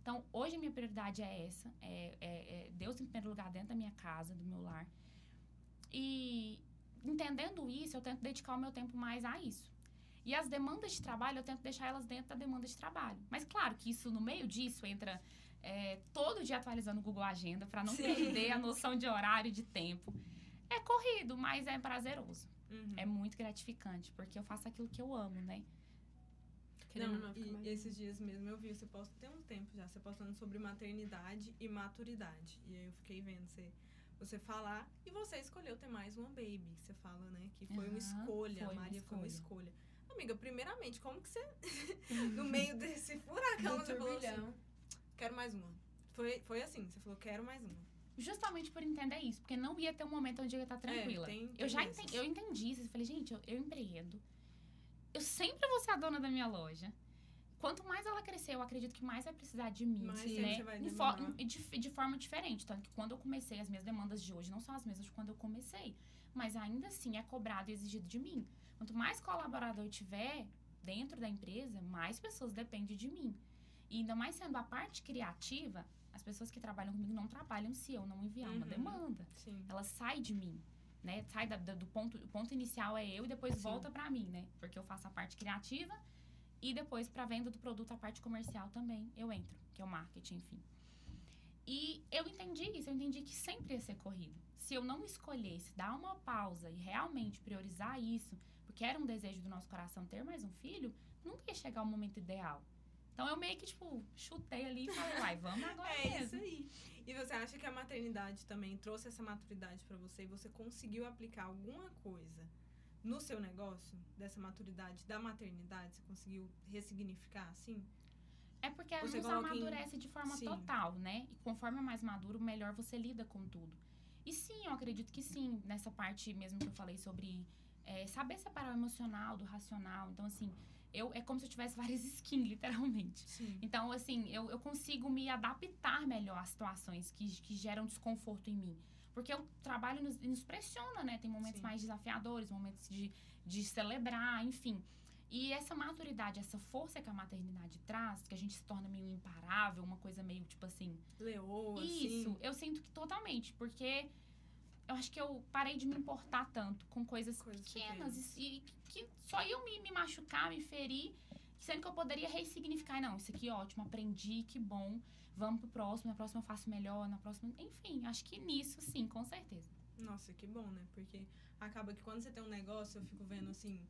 S3: Então, hoje a minha prioridade é essa. É Deus em primeiro lugar dentro da minha casa, do meu lar. E entendendo isso, eu tento dedicar o meu tempo mais a isso. E as demandas de trabalho, eu tento deixar elas dentro da demanda de trabalho. Mas claro que isso, no meio disso, entra... todo dia atualizando o Google Agenda para não perder a noção de horário e de tempo. É corrido, mas é prazeroso. É muito gratificante, porque eu faço aquilo que eu amo, né?
S2: E esses dias mesmo eu vi, você posta tem um tempo já, você postando sobre maternidade e maturidade. E aí eu fiquei vendo você falar, e você escolheu ter mais uma baby, você fala, né? Que foi uma escolha, a Maria foi uma escolha. Amiga, primeiramente, como que você, no meio desse furacão, você falou assim... Quero mais uma. Foi assim, você falou, quero mais uma.
S3: Justamente por entender isso, porque não ia ter um momento onde eu ia estar tranquila. Eu entendi isso, eu falei, gente, eu empreendo. Eu sempre vou ser a dona da minha loja. Quanto mais ela crescer, eu acredito que mais vai precisar de mim,
S2: mais
S3: né?
S2: Você vai
S3: de forma diferente. Tanto que quando eu comecei, as minhas demandas de hoje não são as mesmas de quando eu comecei. Mas ainda assim, é cobrado e exigido de mim. Quanto mais colaborador eu tiver dentro da empresa, mais pessoas dependem de mim. E ainda mais sendo a parte criativa, as pessoas que trabalham comigo não trabalham se eu não enviar uma demanda.
S2: Sim.
S3: Ela sai de mim, né? Sai do ponto... O ponto inicial é eu e depois volta pra mim, né? Porque eu faço a parte criativa e depois pra venda do produto, a parte comercial também eu entro, que é o marketing, enfim. E eu entendi isso, eu entendi que sempre ia ser corrido. Se eu não escolhesse dar uma pausa e realmente priorizar isso, porque era um desejo do nosso coração ter mais um filho, nunca ia chegar o momento ideal. Então, eu meio que, tipo, chutei ali e falei, vai, vamos agora mesmo.
S2: Isso aí. E você acha que a maternidade também trouxe essa maturidade pra você e você conseguiu aplicar alguma coisa no seu negócio, dessa maturidade da maternidade? Você conseguiu ressignificar, assim?
S3: É porque a gente amadurece de forma total, né? E conforme é mais maduro, melhor você lida com tudo. E sim, eu acredito que sim, nessa parte mesmo que eu falei sobre saber separar o emocional do racional. Então, assim, é como se eu tivesse várias skins, literalmente.
S2: Sim.
S3: Então, assim, eu consigo me adaptar melhor às situações que geram desconforto em mim. Porque o trabalho nos pressiona, né? Tem momentos mais desafiadores, momentos de celebrar, enfim. E essa maturidade, essa força que a maternidade traz, que a gente se torna meio imparável, uma coisa meio, tipo assim...
S2: Leoa,
S3: Isso,
S2: assim.
S3: eu sinto que totalmente, porque eu acho que eu parei de me importar tanto com coisas pequenas. E que só eu me machucar, me ferir, sendo que eu poderia ressignificar. Não, isso aqui é ótimo, aprendi, que bom, vamos pro próximo, na próxima eu faço melhor, na próxima... Enfim, acho que nisso, sim, com certeza.
S2: Nossa, que bom, né? Porque acaba que quando você tem um negócio, eu fico vendo, assim...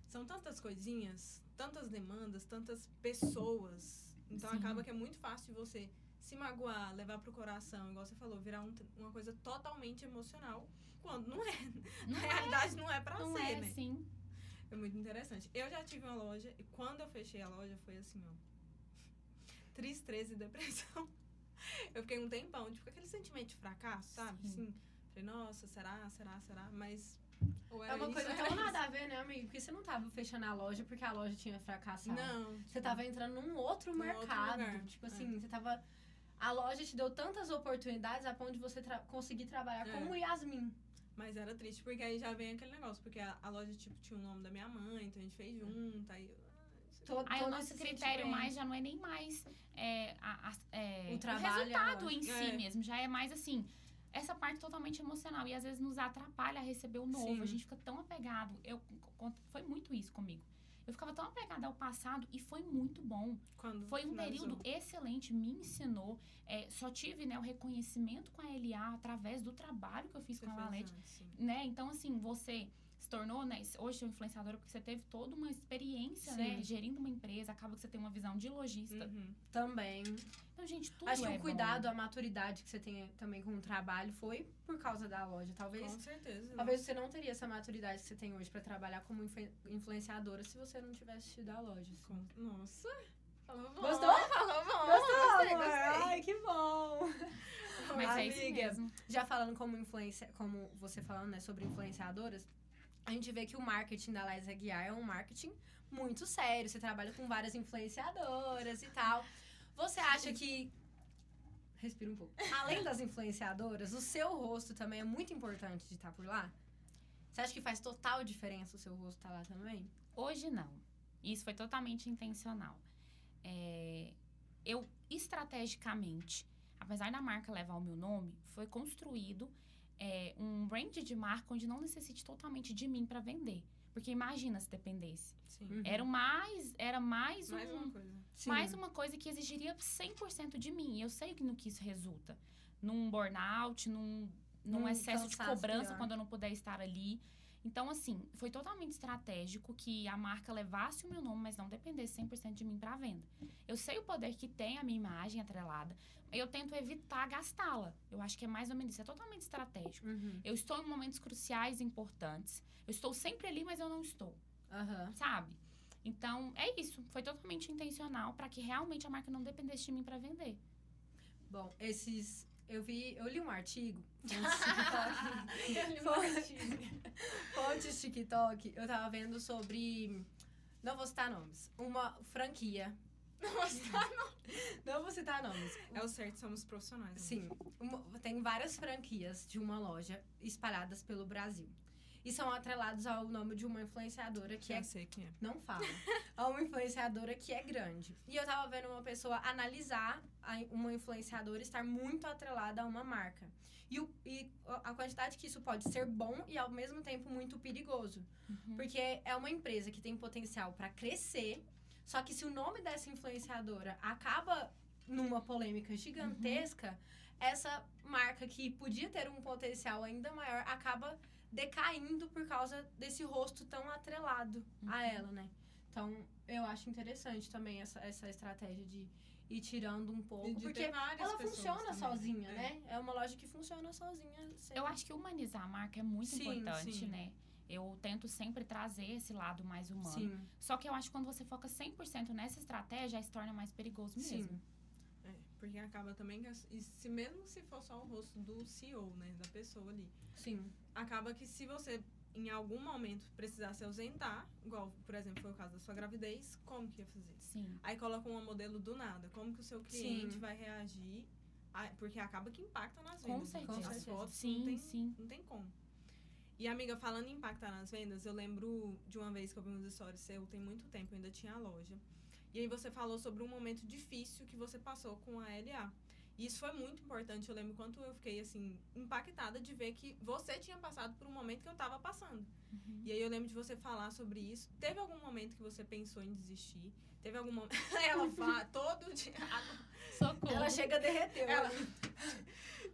S2: São tantas coisinhas, tantas demandas, tantas pessoas. Então, acaba que é muito fácil você se magoar, levar pro coração, igual você falou, virar uma coisa totalmente emocional, quando não é. Na realidade, não é pra ser, né?
S3: Não é, sim.
S2: É muito interessante. Eu já tive uma loja, e quando eu fechei a loja, foi assim, ó. Tristeza e depressão. Eu fiquei um tempão, tipo, aquele sentimento de fracasso, sabe? Assim, falei, nossa, será? Mas...
S1: É uma coisa tão nada a ver, né, amigo? Porque você não tava fechando a loja porque a loja tinha fracassado.
S2: Não.
S1: Você tava entrando num outro mercado. Tipo assim, você tava... A loja te deu tantas oportunidades a ponto de você conseguir trabalhar como Yasmin.
S2: Mas era triste, porque aí já vem aquele negócio. Porque a loja, tipo, tinha o nome da minha mãe, então a gente fez junto, aí...
S3: Aí o nosso critério mais já não é nem mais
S1: o trabalho,
S3: o resultado em si mesmo. Já é mais assim... Essa parte totalmente emocional. E às vezes nos atrapalha a receber o novo. Sim. A gente fica tão apegado. Foi muito isso comigo. Eu ficava tão apegada ao passado e foi muito bom. Foi um período excelente, me ensinou. Só tive, né, o reconhecimento com a LA através do trabalho que eu fiz com a Lalete. Né? Então, assim, você se tornou, né, hoje sou influenciadora porque você teve toda uma experiência, né, gerindo uma empresa. Acaba que você tem uma visão de lojista.
S1: Também.
S3: Então, gente, tudo
S1: acho que o cuidado,
S3: bom.
S1: a maturidade que você tem também com o trabalho foi por causa da loja. Talvez,
S2: com certeza.
S1: Talvez você não teria essa maturidade que você tem hoje pra trabalhar como influenciadora se você não tivesse tido a loja. Assim.
S2: Nossa! Falou bom.
S1: Gostou?
S2: Falou bom.
S1: Gostou?
S2: Gostei.
S1: Ai, que bom!
S3: Mas é isso mesmo.
S1: Já falando como você falando, né, sobre influenciadoras, a gente vê que o marketing da Laís Aguiar é um marketing muito sério. Você trabalha com várias influenciadoras e tal. Você acha que... Respira um pouco. Além das influenciadoras, o seu rosto também é muito importante de estar por lá? Você acha que faz total diferença o seu rosto estar lá também?
S3: Hoje, não. Isso foi totalmente intencional. Eu, estrategicamente, apesar da marca levar o meu nome, foi construído um brand de marca onde não necessite totalmente de mim para vender. Porque imagina se dependesse.
S2: Sim.
S3: Era mais
S2: uma coisa.
S3: Mais uma coisa que exigiria 100% de mim. E eu sei no que isso resulta. Num burnout, num excesso de cobrança quando eu não puder estar ali. Então, assim, foi totalmente estratégico que a marca levasse o meu nome, mas não dependesse 100% de mim para venda. Eu sei o poder que tem a minha imagem atrelada. Eu tento evitar gastá-la. Eu acho que é mais ou menos isso. É totalmente estratégico. Eu estou em momentos cruciais e importantes. Eu estou sempre ali, mas eu não estou. Sabe? Então, é isso. Foi totalmente intencional para que realmente a marca não dependesse de mim para vender.
S1: Bom, eu li um artigo. Fontes TikTok. Eu tava vendo sobre... Não vou citar nomes. Uma franquia. Não vou citar nomes.
S2: É o certo, somos profissionais.
S1: Sim. Tem várias franquias de uma loja espalhadas pelo Brasil. e são atrelados ao nome de uma influenciadora que
S2: Já sei quem é.
S1: Não fala. A uma influenciadora que é grande. E eu tava vendo uma pessoa analisar uma influenciadora estar muito atrelada a uma marca. E a quantidade que isso pode ser bom e, ao mesmo tempo, muito perigoso. Porque é uma empresa que tem potencial para crescer, só que se o nome dessa influenciadora acaba numa polêmica gigantesca, essa marca que podia ter um potencial ainda maior acaba decaindo por causa desse rosto tão atrelado a ela, né? Então, eu acho interessante também essa estratégia de ir tirando um pouco, porque ela funciona também, sozinha, né? É uma loja que funciona sozinha.
S3: Eu acho que humanizar a marca é muito importante, né? Eu tento sempre trazer esse lado mais humano.
S1: Sim.
S3: Só que eu acho que quando você foca 100% nessa estratégia, aí se torna mais perigoso mesmo.
S1: Sim.
S2: Porque acaba também que, mesmo se for só o rosto do CEO, né, da pessoa ali.
S1: Sim.
S2: Acaba que se você, em algum momento, precisar se ausentar, igual, por exemplo, foi o caso da sua gravidez, como que ia fazer?
S3: Sim.
S2: Aí coloca uma modelo do nada. Como que o seu cliente vai reagir? Porque acaba que impacta nas vendas.
S3: Com certeza.
S2: As fotos
S3: Sim,
S2: não tem como. E, amiga, falando em impactar nas vendas, eu lembro de uma vez que eu vi uns stories seu, tem muito tempo, eu ainda tinha a loja. E aí você falou sobre um momento difícil que você passou com a LA. E isso foi muito importante. Eu lembro quanto eu fiquei, assim, impactada de ver que você tinha passado por um momento que eu tava passando. E aí eu lembro de você falar sobre isso. Teve algum momento que você pensou em desistir? Teve algum momento... Ela fala todo dia...
S3: Socorro.
S1: Ela chega a derreter.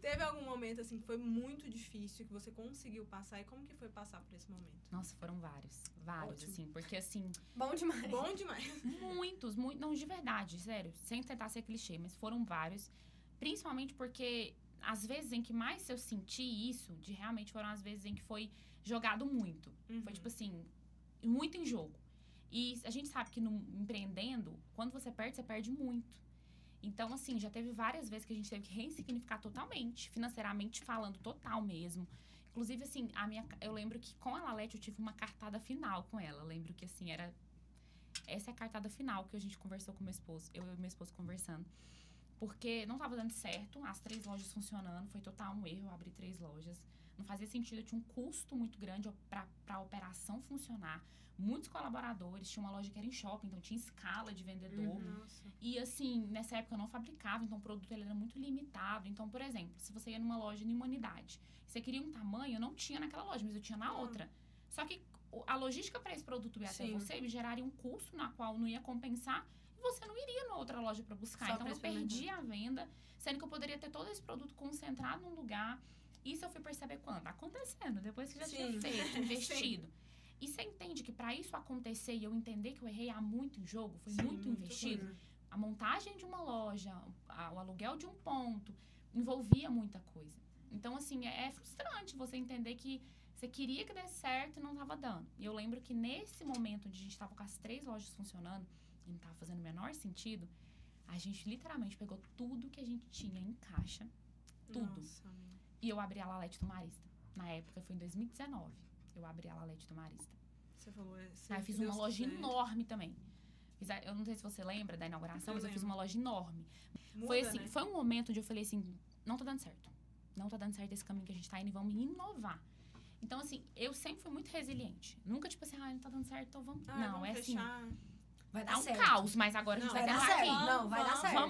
S2: Teve algum momento, assim, que foi muito difícil, que você conseguiu passar? E como que foi passar por esse momento?
S3: Nossa, foram vários. Vários,
S2: Ótimo.
S3: assim. Porque, assim...
S1: Bom demais.
S2: Bom demais.
S3: Muitos. Não, de verdade, sério. Sem tentar ser clichê, mas foram vários. Principalmente porque as vezes em que mais eu senti isso, realmente foram as vezes em que foi jogado muito. Foi, tipo assim, muito em jogo. E a gente sabe que empreendendo, quando você perde muito. Então, assim, já teve várias vezes que a gente teve que ressignificar totalmente, financeiramente falando, total mesmo. Inclusive, assim, eu lembro que com a Lalete eu tive uma cartada final com ela. Eu lembro que, assim, essa é a cartada final que a gente conversou com meu esposo. Eu e meu esposo conversando. Porque não estava dando certo, as 3 lojas funcionando, foi total um erro, eu abri 3 lojas. Não fazia sentido, eu tinha um custo muito grande para a operação funcionar. Muitos colaboradores, tinha uma loja que era em shopping, então tinha escala de vendedor. E assim, nessa época eu não fabricava, então o produto ele era muito limitado. Então, por exemplo, se você ia numa loja em Humanidade, você queria um tamanho, eu não tinha naquela loja, mas eu tinha na outra. Só que a logística para esse produto ir até você me geraria um custo na qual não ia compensar. E você não iria na outra loja para buscar. Então, eu perdi a venda, sendo que eu poderia ter todo esse produto concentrado num lugar. Isso eu fui perceber quando? Acontecendo, depois que já tinha feito, investido. E você entende que para isso acontecer e eu entender que eu errei há muito em jogo, foi muito investido. A montagem de uma loja, o aluguel de um ponto, envolvia muita coisa. Então, assim, é frustrante você entender que você queria que desse certo e não estava dando. E eu lembro que nesse momento onde a gente estava com as 3 lojas funcionando, e não estava fazendo o menor sentido, a gente literalmente pegou tudo que a gente tinha em caixa, tudo.
S2: Nossa,
S3: e eu abri a Lalete do Marista. Na época, foi em 2019, eu abri a Lalete do Marista.
S2: Você falou...
S3: Aí eu fiz uma loja enorme também. Eu não sei se você lembra da inauguração, mas eu fiz uma loja enorme. Foi assim, foi um momento onde eu falei assim, não tá dando certo. Não tá dando certo esse caminho que a gente tá indo e vamos inovar. Então, assim, eu sempre fui muito resiliente. Nunca, tipo assim, não tá dando certo, então vamos... não, é assim...
S1: Vai dar certo.
S3: Um caos, mas agora a gente vai tentar aqui.
S1: Não, vai dar certo.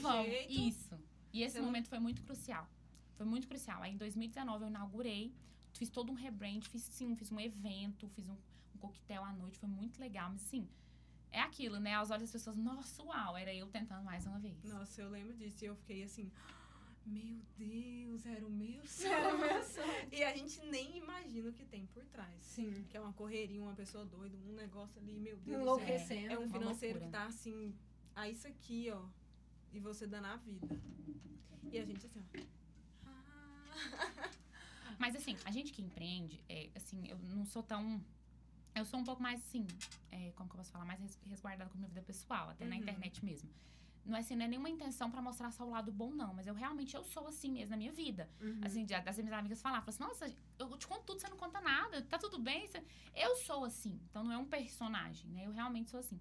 S3: Vamos. Isso. E esse momento foi muito crucial. Foi muito crucial. Aí, em 2019, eu inaugurei, fiz todo um rebrand, fiz um evento, fiz um coquetel à noite, foi muito legal. Mas, assim, é aquilo, né? Aos olhos das pessoas, nossa, uau, era eu tentando mais uma vez.
S2: Nossa, eu lembro disso. E eu fiquei assim... Meu Deus, era o meu sonho. E a gente nem imagina o que tem por trás.
S1: Sim.
S2: Que é uma correria, uma pessoa doida, um negócio ali, meu Deus.
S1: Enlouquecendo.
S2: É um financeiro que tá assim, isso aqui, ó. E você dando a vida. E a gente assim, ó.
S3: Mas assim, a gente que empreende, assim, eu não sou tão... Eu sou um pouco mais, assim, como que eu posso falar? Mais resguardada com a minha vida pessoal, até na internet mesmo. Não é, assim, não é nenhuma intenção pra mostrar só o lado bom, não. Mas eu sou assim mesmo na minha vida. Assim, das minhas amigas falam assim, nossa, eu te conto tudo, você não conta nada. Tá tudo bem? Eu sou assim. Então, não é um personagem, né? Eu realmente sou assim.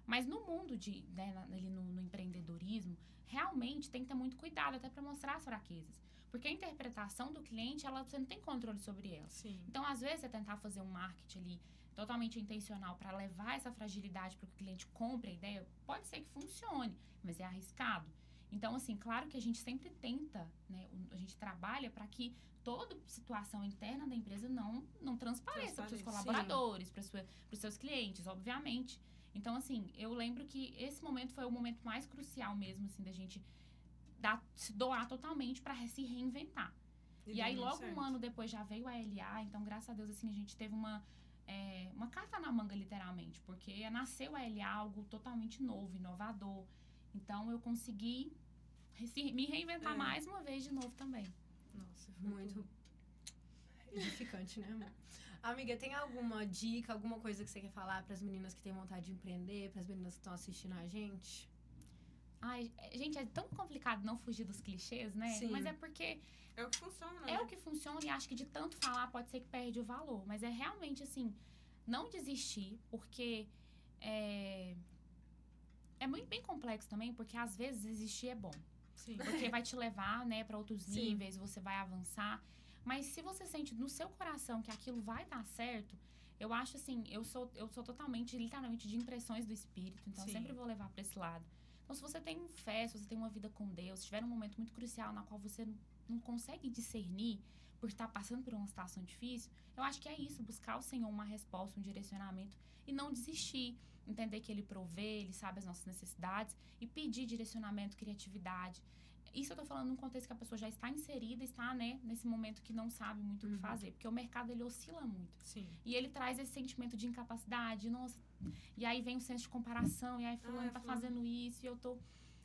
S3: Mas no mundo ali no empreendedorismo, realmente tem que ter muito cuidado até pra mostrar as fraquezas. Porque a interpretação do cliente, você não tem controle sobre ela.
S2: Sim.
S3: Então, às vezes, você tentar fazer um marketing ali totalmente intencional para levar essa fragilidade para que o cliente compre a ideia, pode ser que funcione, mas é arriscado. Então, assim, claro que a gente sempre tenta, né? A gente trabalha para que toda situação interna da empresa não transpareça para os seus colaboradores, para os seus clientes, obviamente. Então, assim, eu lembro que esse momento foi o momento mais crucial mesmo, assim, da gente se doar totalmente para se reinventar. E aí, logo um ano depois, já veio a LA. Então, graças a Deus, assim, a gente teve uma carta na manga, literalmente. Porque nasceu a LA, algo totalmente novo, inovador. Então, eu consegui me reinventar mais uma vez de novo também.
S1: Nossa, muito edificante, né, amor? Amiga, tem alguma dica, alguma coisa que você quer falar para as meninas que têm vontade de empreender, para as meninas que estão assistindo a gente?
S3: Ai, gente, é tão complicado não fugir dos clichês, né?
S1: Sim.
S3: Mas é porque...
S2: É o que funciona, né?
S3: É o que funciona e acho que de tanto falar pode ser que perde o valor. Mas é realmente, assim, não desistir, porque é muito bem complexo também, porque às vezes desistir é bom.
S2: Sim.
S3: Porque vai te levar, né, para outros níveis, você vai avançar. Mas se você sente no seu coração que aquilo vai dar certo, eu acho assim, eu sou totalmente, literalmente, de impressões do espírito. Então, eu sempre vou levar para esse lado. Então, se você tem fé, se você tem uma vida com Deus, se tiver um momento muito crucial na qual você não consegue discernir por estar passando por uma situação difícil, eu acho que é isso, buscar o Senhor uma resposta, um direcionamento e não desistir. Entender que Ele provê, Ele sabe as nossas necessidades e pedir direcionamento, criatividade. Isso eu tô falando num contexto que a pessoa já está inserida, está, né, nesse momento que não sabe muito o que fazer. Porque o mercado, ele oscila muito.
S2: Sim.
S3: E ele traz esse sentimento de incapacidade, nossa. E aí vem o senso de comparação, e aí fulano tá fazendo isso, e eu tô...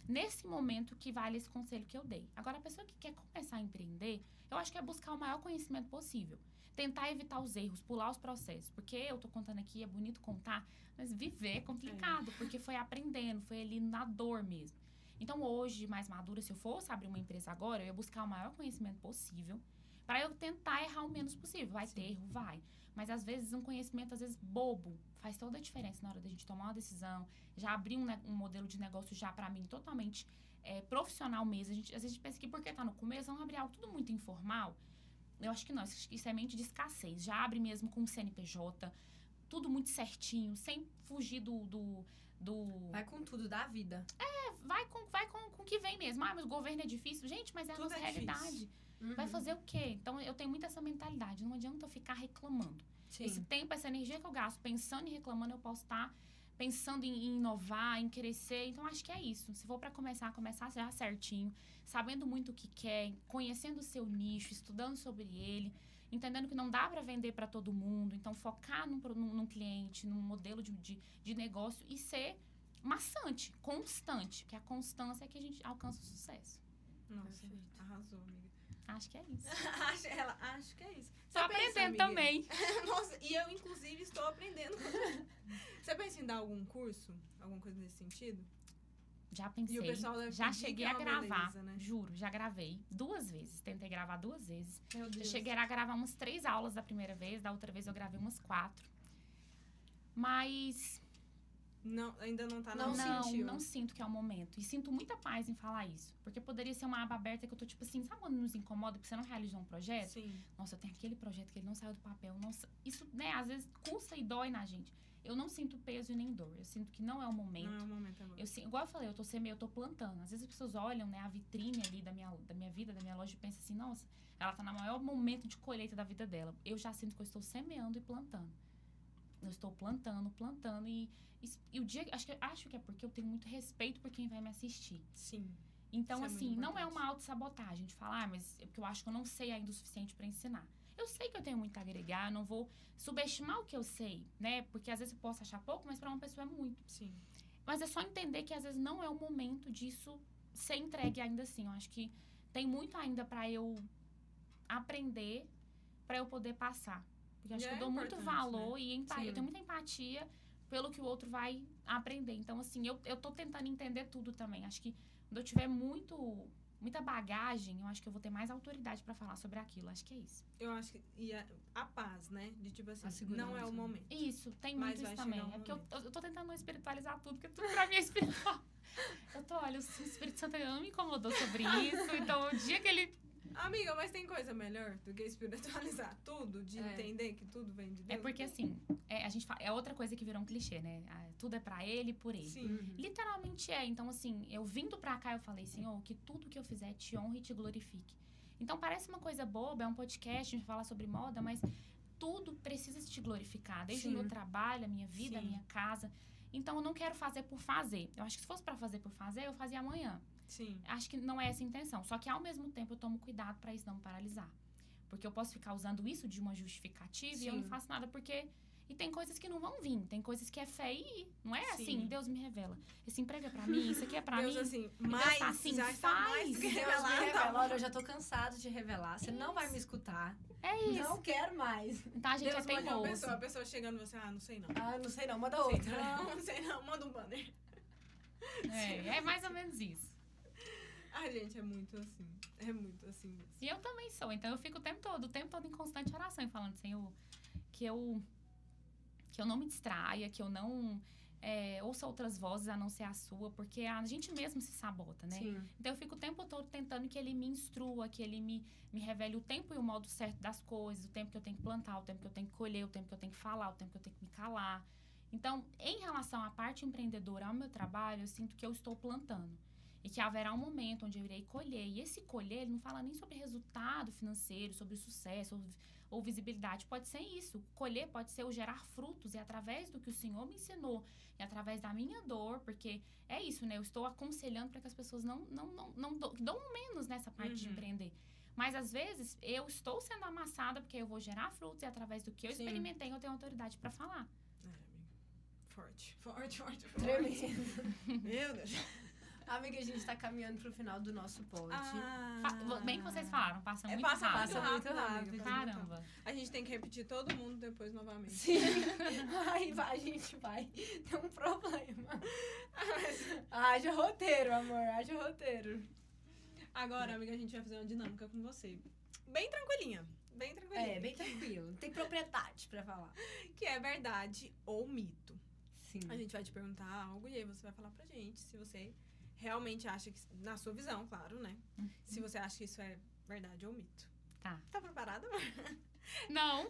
S3: Nesse momento que vale esse conselho que eu dei. Agora, a pessoa que quer começar a empreender, eu acho que é buscar o maior conhecimento possível. Tentar evitar os erros, pular os processos. Porque eu tô contando aqui, é bonito contar, mas viver é complicado, porque foi aprendendo, foi ali na dor mesmo. Então, hoje, mais madura, se eu fosse abrir uma empresa agora, eu ia buscar o maior conhecimento possível para eu tentar errar o menos possível. Vai ter erro? Vai. Mas, às vezes, um conhecimento, às vezes, bobo, faz toda a diferença na hora da gente tomar uma decisão. Já abrir um modelo de negócio já, para mim, totalmente profissional mesmo. Às vezes a gente pensa que porque tá no começo, vamos abrir algo tudo muito informal. Eu acho que não, isso é mente de escassez. Já abre mesmo com o CNPJ, tudo muito certinho, sem fugir do...
S1: Vai com tudo da vida.
S3: Vai com o que vem mesmo. Ah, mas o governo é difícil. Gente, mas é a nossa realidade. Vai fazer o quê? Então, eu tenho muito essa mentalidade. Não adianta eu ficar reclamando.
S1: Sim.
S3: Esse tempo, essa energia que eu gasto pensando e reclamando, eu posso estar pensando em inovar, em crescer. Então, acho que é isso. Se for para começar já certinho, sabendo muito o que quer, conhecendo o seu nicho, estudando sobre ele, entendendo que não dá para vender para todo mundo. Então, focar num cliente, num modelo de negócio e ser maçante, constante. Porque a constância é que a gente alcança o sucesso.
S2: Nossa, arrasou, amiga.
S3: Acho que é isso.
S2: Acho que é isso.
S3: Tô aprendendo também.
S2: Nossa, e eu, inclusive, estou aprendendo. Você pensa em dar algum curso? Alguma coisa nesse sentido?
S3: Já pensei.
S2: E o pessoal deve
S3: já
S2: pedir
S3: cheguei
S2: que é
S3: a
S2: uma
S3: gravar.
S2: beleza, né?
S3: Juro, já gravei 2 vezes. Tentei gravar 2 vezes.
S1: Meu Deus.
S3: Eu cheguei a gravar umas 3 aulas da primeira vez. Da outra vez eu gravei umas 4. Mas...
S2: Não, ainda não tá
S3: Não sinto que é o momento. E sinto muita paz em falar isso. Porque poderia ser uma aba aberta que eu tô tipo assim, sabe quando nos incomoda porque você não realizou um projeto?
S2: Sim.
S3: Nossa, eu tenho aquele projeto que ele não saiu do papel. Nossa, isso, né, às vezes custa e dói na gente. Eu não sinto peso e nem dor. Eu sinto que não é o momento.
S2: Não é o momento agora.
S3: Igual eu falei, eu tô plantando. Às vezes as pessoas olham, né, a vitrine ali da minha vida, da minha loja e pensam assim, nossa, ela tá no maior momento de colheita da vida dela. Eu já sinto que eu estou semeando e plantando. Eu estou plantando e o dia, acho que é porque eu tenho muito respeito por quem vai me assistir.
S2: Sim.
S3: Então,
S2: Isso
S3: assim,
S2: é
S3: não é uma autossabotagem de falar, mas é porque eu acho que eu não sei ainda o suficiente para ensinar. Eu sei que eu tenho muito a agregar, eu não vou subestimar o que eu sei, né? Porque às vezes eu posso achar pouco, mas para uma pessoa é muito.
S2: Sim.
S3: Mas é só entender que às vezes não é o momento disso ser entregue ainda assim. Eu acho que tem muito ainda para eu aprender, para eu poder passar. Porque eu acho que eu dou muito valor, né? E eu tenho muita empatia pelo que o outro vai aprender. Então, assim, eu tô tentando entender tudo também. Acho que quando eu tiver muita bagagem, eu acho que eu vou ter mais autoridade pra falar sobre aquilo. Acho que é isso.
S2: Eu acho que... E a paz, né? De tipo assim, não é o momento.
S3: Isso, tem muito isso também.
S2: É
S3: porque eu tô tentando não espiritualizar tudo, porque tudo pra mim é espiritual. Olha, o Espírito Santo não me incomodou sobre isso. Então, o dia que ele
S2: Amiga, mas tem coisa melhor do que espiritualizar tudo? De entender que tudo vem de Deus?
S3: É porque, assim, a gente fala, é outra coisa que virou um clichê, né? Tudo é pra ele e por ele.
S2: Sim.
S3: Literalmente é. Então, assim, eu vindo pra cá, eu falei, Senhor, que tudo que eu fizer te honre e te glorifique. Então, parece uma coisa boba, é um podcast, a gente fala sobre moda, mas tudo precisa te glorificar. Desde o meu trabalho, a minha vida, a minha casa. Então, eu não quero fazer por fazer. Eu acho que se fosse pra fazer por fazer, eu fazia amanhã.
S2: Sim.
S3: Acho que não é essa a intenção. Só que, ao mesmo tempo, eu tomo cuidado pra isso não me paralisar. Porque eu posso ficar usando isso de uma justificativa e eu não faço nada porque... E tem coisas que não vão vir. Tem coisas que é fé e não é assim. Deus me revela. Esse emprego é pra mim, isso aqui é pra
S2: Deus,
S3: mim.
S2: assim,
S3: Deus
S2: mais,
S3: tá assim,
S2: já está mais do que
S1: Deus me
S2: revelado.
S1: revela. Olha, eu já tô cansado de revelar. Você não vai me escutar.
S3: É isso.
S1: Não quero mais.
S3: Então, a gente
S2: Deus
S3: é
S2: manda uma
S3: teimoso.
S2: pessoa, a pessoa chegando e você, não sei não.
S1: Ah, não sei não, manda
S2: Sei
S1: outra.
S2: não, sei não, manda um banner.
S3: É mais ou menos isso.
S2: A gente é muito assim mesmo.
S3: E eu também sou. Então, eu fico o tempo todo em constante oração e falando, Senhor, que eu não me distraia, que eu não ouça outras vozes a não ser a sua, porque a gente mesmo se sabota, né?
S1: Sim.
S3: Então, eu fico o tempo todo tentando que ele me instrua, que ele me revele o tempo e o modo certo das coisas, o tempo que eu tenho que plantar, o tempo que eu tenho que colher, o tempo que eu tenho que falar, o tempo que eu tenho que me calar. Então, em relação à parte empreendedora, ao meu trabalho, eu sinto que eu estou plantando. E que haverá um momento onde eu irei colher. E esse colher, ele não fala nem sobre resultado financeiro, sobre sucesso ou visibilidade. Pode ser isso. Colher pode ser o gerar frutos. E através do que o Senhor me ensinou, e através da minha dor, porque é isso, né? Eu estou aconselhando para que as pessoas não dão menos nessa parte de empreender. Mas, às vezes, eu estou sendo amassada porque eu vou gerar frutos. E através do que eu experimentei, eu tenho autoridade para falar.
S2: Forte.
S1: Tremendo.
S2: Meu Deus.
S1: Amiga, a gente tá caminhando pro final do nosso pod.
S3: Bem que vocês falaram, passa muito
S2: passa
S3: rápido.
S1: muito rápido.
S2: amiga,
S3: Caramba.
S2: A gente tem que repetir todo mundo depois novamente.
S1: Sim. A gente vai ter um problema. Haja roteiro, amor. Haja roteiro.
S2: Agora, amiga, a gente vai fazer uma dinâmica com você. Bem tranquilinha. Bem tranquilinha.
S1: Bem tranquilo. Tem propriedade pra falar.
S2: Que é verdade ou mito.
S1: Sim.
S2: A gente vai te perguntar algo e aí você vai falar pra gente se você realmente acha que, na sua visão, claro, né? Se você acha que isso é verdade ou mito.
S3: Tá.
S2: Tá preparada, amor?
S3: Não.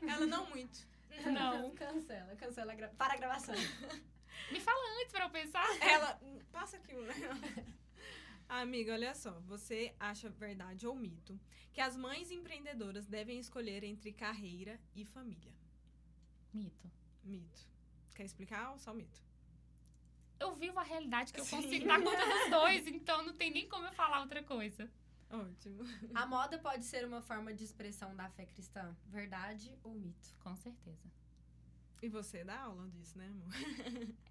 S2: Ela não muito.
S3: Não.
S1: Cancela para a gravação.
S3: Me fala antes pra eu pensar.
S2: Ela... Passa aqui o negócio. Amiga, olha só. Você acha verdade ou mito que as mães empreendedoras devem escolher entre carreira e família?
S3: Mito.
S2: Mito. Quer explicar ou só mito?
S3: Eu vivo a realidade que eu consigo dar conta dos dois, então não tem nem como eu falar outra coisa.
S2: Ótimo.
S1: A moda pode ser uma forma de expressão da fé cristã? Verdade ou mito?
S3: Com certeza.
S2: E você dá aula disso, né, amor?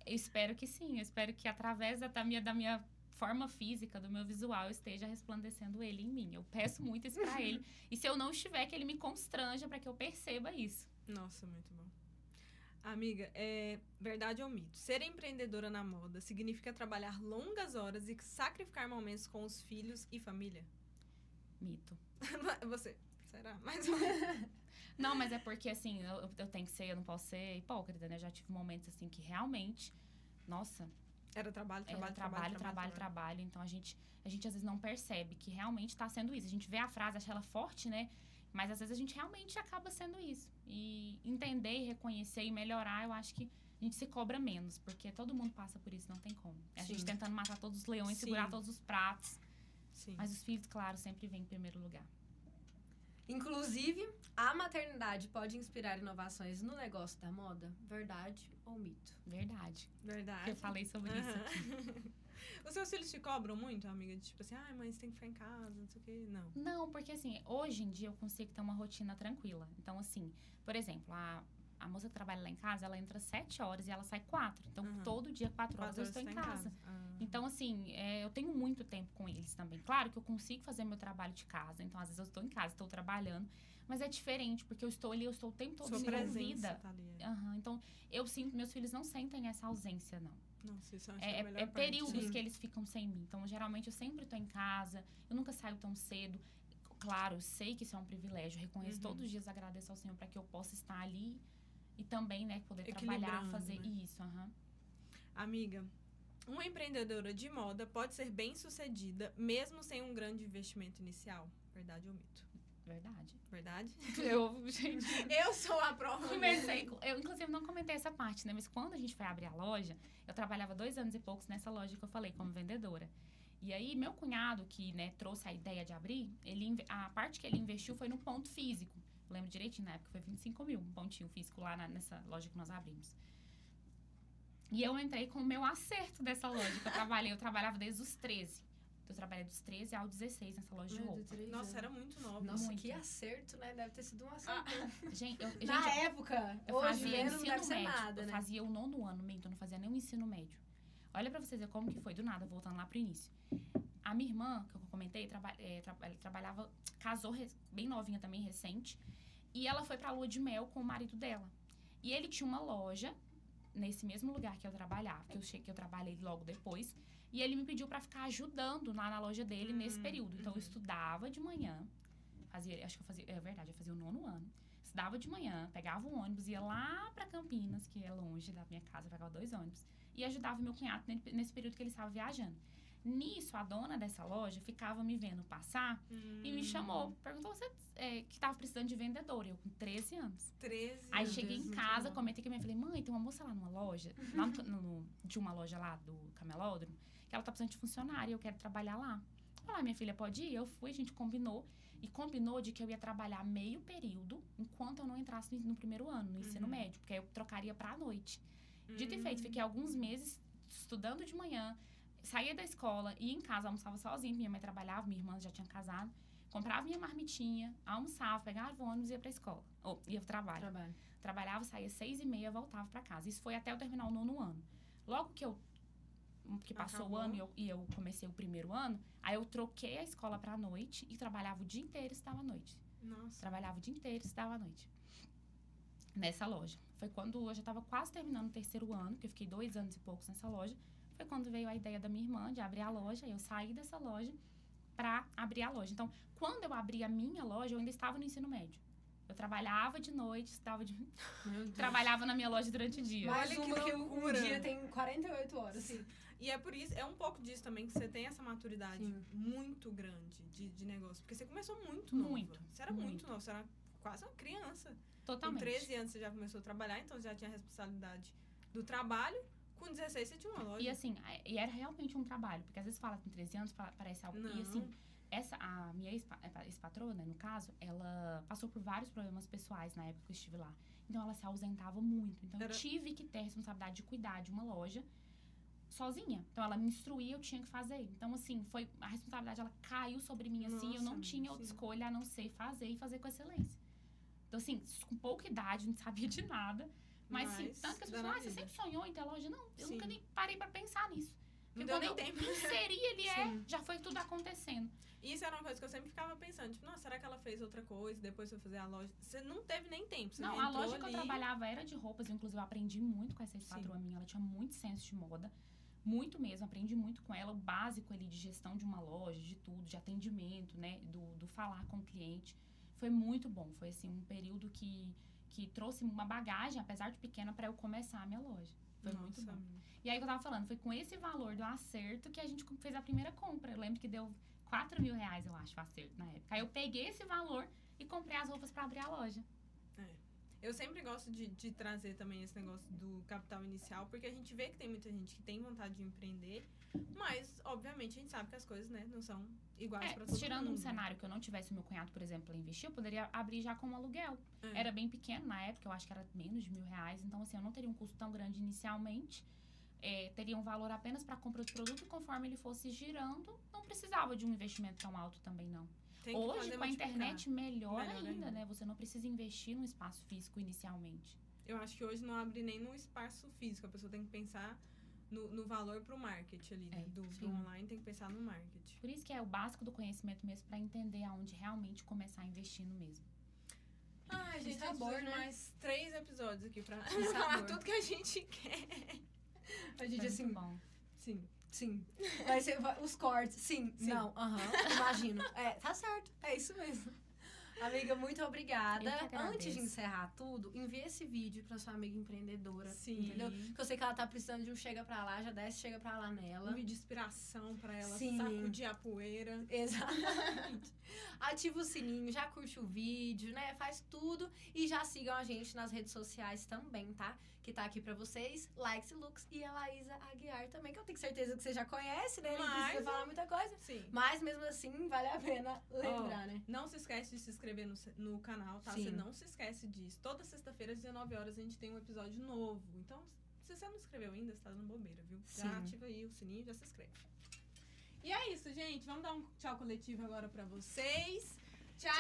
S3: Eu espero que sim. Eu espero que através da minha forma física, do meu visual, eu esteja resplandecendo ele em mim. Eu peço muito isso pra ele. E se eu não estiver, que ele me constranja pra que eu perceba isso.
S2: Nossa, muito bom. Amiga, é verdade ou mito? Ser empreendedora na moda significa trabalhar longas horas e sacrificar momentos com os filhos e família?
S3: Mito.
S2: Você, será? Mais ou menos.
S3: Não, mas é porque, assim, eu tenho que ser, eu não posso ser hipócrita, né? Eu já tive momentos, assim, que realmente, nossa...
S2: Era trabalho.
S3: Então, a gente às vezes não percebe que realmente tá sendo isso. A gente vê a frase, acha ela forte, né? Mas, às vezes, a gente realmente acaba sendo isso. E entender, reconhecer e melhorar, eu acho que a gente se cobra menos. Porque todo mundo passa por isso, não tem como. É a gente tentando matar todos os leões, segurar todos os pratos.
S2: Sim.
S3: Mas os filhos, claro, sempre vêm em primeiro lugar.
S1: Inclusive, a maternidade pode inspirar inovações no negócio da moda? Verdade ou mito?
S3: Verdade.
S2: Verdade.
S3: Eu falei sobre isso aqui.
S2: Os seus filhos te cobram muito, amiga? De tipo assim, mas você tem que ficar em casa, não sei o quê. Não.
S3: Não, porque assim, hoje em dia eu consigo ter uma rotina tranquila. Então, assim, por exemplo, a moça que trabalha lá em casa, ela entra 7 horas e ela sai 4. Então, todo dia, 4 horas, eu estou em casa. Então, assim, eu tenho muito tempo com eles também. Claro que eu consigo fazer meu trabalho de casa. Então, às vezes, eu estou em casa, estou trabalhando. Mas é diferente, porque eu estou ali, eu estou o tempo todo envolvida.
S2: Tá ali,
S3: Então, eu sinto, meus filhos não sentem essa ausência, não.
S2: Nossa, isso eu acho que é a melhor parte.
S3: Períodos que eles ficam sem mim. Então, geralmente, eu sempre estou em casa. Eu nunca saio tão cedo. Claro, eu sei que isso é um privilégio. Eu reconheço todos os dias, agradeço ao Senhor para que eu possa estar ali. E também, né, poder trabalhar, fazer isso.
S2: Amiga, uma empreendedora de moda pode ser bem-sucedida mesmo sem um grande investimento inicial? Verdade ou mito?
S3: Verdade.
S2: Verdade?
S3: Gente,
S2: Eu sou a prova.
S3: eu inclusive não comentei essa parte, né? Mas quando a gente foi abrir a loja, eu trabalhava 2 anos e poucos nessa loja que eu falei, como vendedora. E aí, meu cunhado, que, né, trouxe a ideia de abrir, a parte que ele investiu foi no ponto físico. Eu lembro direitinho, na época foi 25 mil, um pontinho físico lá nessa loja que nós abrimos. E eu entrei com o meu acerto dessa loja que eu trabalhava desde os 13. Eu trabalhei dos 13 aos 16 nessa loja de roupa.
S2: Nossa, era muito nova.
S1: Nossa,
S3: muito.
S1: que acerto, né? Deve ter sido um acerto.
S3: Gente,
S1: Na época,
S3: eu
S1: hoje
S3: fazia
S1: vendo, não deve
S3: ensino
S1: ser
S3: médio.
S1: nada,
S3: Eu
S1: né?
S3: fazia o 9º ano, eu não fazia nem o ensino médio. Olha pra vocês verem como que foi, do nada, voltando lá pro início. A minha irmã, que eu comentei, ela trabalhava, casou bem novinha também, recente. E ela foi pra lua de mel com o marido dela. E ele tinha uma loja nesse mesmo lugar que eu trabalhava, que eu trabalhei logo depois. E ele me pediu pra ficar ajudando lá na loja dele nesse período. Então, eu estudava de manhã, eu fazia o 9º ano. Estudava de manhã, pegava um ônibus, ia lá pra Campinas, que é longe da minha casa, pegava 2 ônibus. E ajudava meu cunhado nesse período que ele estava viajando. Nisso, a dona dessa loja ficava me vendo passar e me chamou. Perguntou, você que estava precisando de vendedora. Eu com 13 anos.
S2: 13
S3: Aí
S2: anos.
S3: cheguei em casa, comentei com a minha filha, mãe, tem uma moça lá numa loja, lá de uma loja lá do Camelódromo, que ela tá precisando de funcionária e eu quero trabalhar lá. Falei, minha filha, pode ir? Eu fui, a gente combinou. E combinou de que eu ia trabalhar meio período enquanto eu não entrasse no primeiro ano, no ensino médio. Porque aí eu trocaria pra noite. Dito e feito, fiquei alguns meses estudando de manhã, saía da escola, ia em casa, almoçava sozinha, minha mãe trabalhava, minha irmã já tinha casado, comprava minha marmitinha, almoçava, pegava o ônibus e ia pra escola, ou ia pro trabalho. Trabalhava, saía 6h30, voltava pra casa. Isso foi até eu terminar o 9º ano. Logo que passou o ano e eu comecei o primeiro ano, aí eu troquei a escola pra noite e trabalhava o dia inteiro e estudava à noite.
S2: Nossa.
S3: Trabalhava o dia inteiro e estudava à noite. Nessa loja. Foi quando eu já estava quase terminando o 3º ano, porque eu fiquei 2 anos e poucos nessa loja. Foi quando veio a ideia da minha irmã de abrir a loja. Eu saí dessa loja para abrir a loja. Então, quando eu abri a minha loja, eu ainda estava no ensino médio. Eu trabalhava de noite, trabalhava na minha loja durante o dia.
S1: Mais
S2: Olha
S1: uma
S2: que
S1: que um
S2: loucura.
S1: dia tem 48 horas.
S2: Sim. E é por isso, é um pouco disso também que você tem essa maturidade muito grande de negócio. Porque você começou muito nova. Você era muito nova, você era quase uma criança.
S3: Totalmente.
S2: Com 13 anos você já começou a trabalhar, então já tinha a responsabilidade do trabalho. Com 16 você tinha uma loja.
S3: E assim, era realmente um trabalho. Porque às vezes fala com 13 anos, parece algo...
S2: Não.
S3: E assim, a minha ex-patrona, no caso, ela passou por vários problemas pessoais na época que eu estive lá. Então, ela se ausentava muito. Então, eu tive que ter a responsabilidade de cuidar de uma loja sozinha. Então, ela me instruía, eu tinha que fazer. Então, assim, a responsabilidade, ela caiu sobre mim, assim. Eu não tinha outra escolha a não ser fazer e fazer com excelência. Então, assim, com pouca idade, não sabia de nada. Mas sim, tanto que as pessoas, você sempre sonhou em ter loja? Não, eu nunca nem parei pra pensar nisso. Porque
S2: Não
S3: quando
S2: deu
S3: eu
S2: nem tempo.
S3: inseri, já foi tudo acontecendo.
S2: Isso era uma coisa que eu sempre ficava pensando. Tipo, nossa, será que ela fez outra coisa? Depois foi fazer a loja. Você não teve nem tempo. Você
S3: não, a loja que eu trabalhava era de roupas. Inclusive, eu aprendi muito com essa ex-patroa minha. Ela tinha muito senso de moda. Muito mesmo. Aprendi muito com ela. O básico ali de gestão de uma loja, de tudo. De atendimento, né? Do falar com o cliente. Foi muito bom. Foi, assim, um período que trouxe uma bagagem, apesar de pequena, pra eu começar a minha loja. Foi muito bom. E aí, que eu tava falando, foi com esse valor do acerto que a gente fez a primeira compra. Eu lembro que deu 4 mil reais, eu acho, o acerto na época. Aí eu peguei esse valor e comprei as roupas pra abrir a loja.
S2: Eu sempre gosto de trazer também esse negócio do capital inicial, porque a gente vê que tem muita gente que tem vontade de empreender, mas, obviamente, a gente sabe que as coisas, né, não são iguais pra todo mundo.
S3: Tirando um cenário que eu não tivesse o meu cunhado, por exemplo, pra investir, eu poderia abrir já como aluguel. Era bem pequeno na época, eu acho que era menos de R$1.000, então, assim, eu não teria um custo tão grande inicialmente. Teria um valor apenas para compra do produto e conforme ele fosse girando, não precisava de um investimento tão alto também, não. Hoje, com a internet, melhor ainda, né? Você não precisa investir num espaço físico inicialmente.
S2: Eu acho que hoje não abre nem no espaço físico. A pessoa tem que pensar no valor pro marketing ali, né? Do online tem que pensar no marketing.
S3: Por isso que é o básico do conhecimento mesmo, para entender aonde realmente começar investindo mesmo.
S2: Ai, gente,
S1: sabor,
S2: precisa de
S1: né?
S2: mais 3 episódios aqui pra falar tudo que a gente quer.
S1: A gente, assim,
S3: bom.
S1: Sim. Vai ser os cortes. Sim. Não. Imagino. Tá certo. É isso mesmo. Amiga, muito obrigada.
S3: Eu que
S1: Antes de
S3: agradeço.
S1: encerrar tudo, envie esse vídeo pra sua amiga empreendedora.
S2: Sim.
S1: Entendeu? Porque eu sei que ela tá precisando de um chega pra lá, já desce, chega pra lá nela.
S2: Um vídeo de inspiração pra ela
S1: Sim.
S2: sacudir a poeira.
S1: Exatamente. Ativa o sininho, já curte o vídeo, né? Faz tudo. E já sigam a gente nas redes sociais também, tá? Que tá aqui pra vocês. Likes e Looks e a Laísa Aguiar também, que eu tenho certeza que você já conhece, né? Não precisa falar muita coisa.
S2: Sim.
S1: Mas mesmo assim, vale a pena lembrar, né?
S2: Não se esquece de se inscrever no canal, tá?
S1: Sim.
S2: Você não se esquece disso. Toda sexta-feira, às 19 horas, a gente tem um episódio novo. Então, se você não se inscreveu ainda, você tá dando bobeira, viu? Já
S1: Sim.
S2: ativa aí o sininho e já se inscreve. E é isso, gente. Vamos dar um tchau coletivo agora pra vocês. Tchau!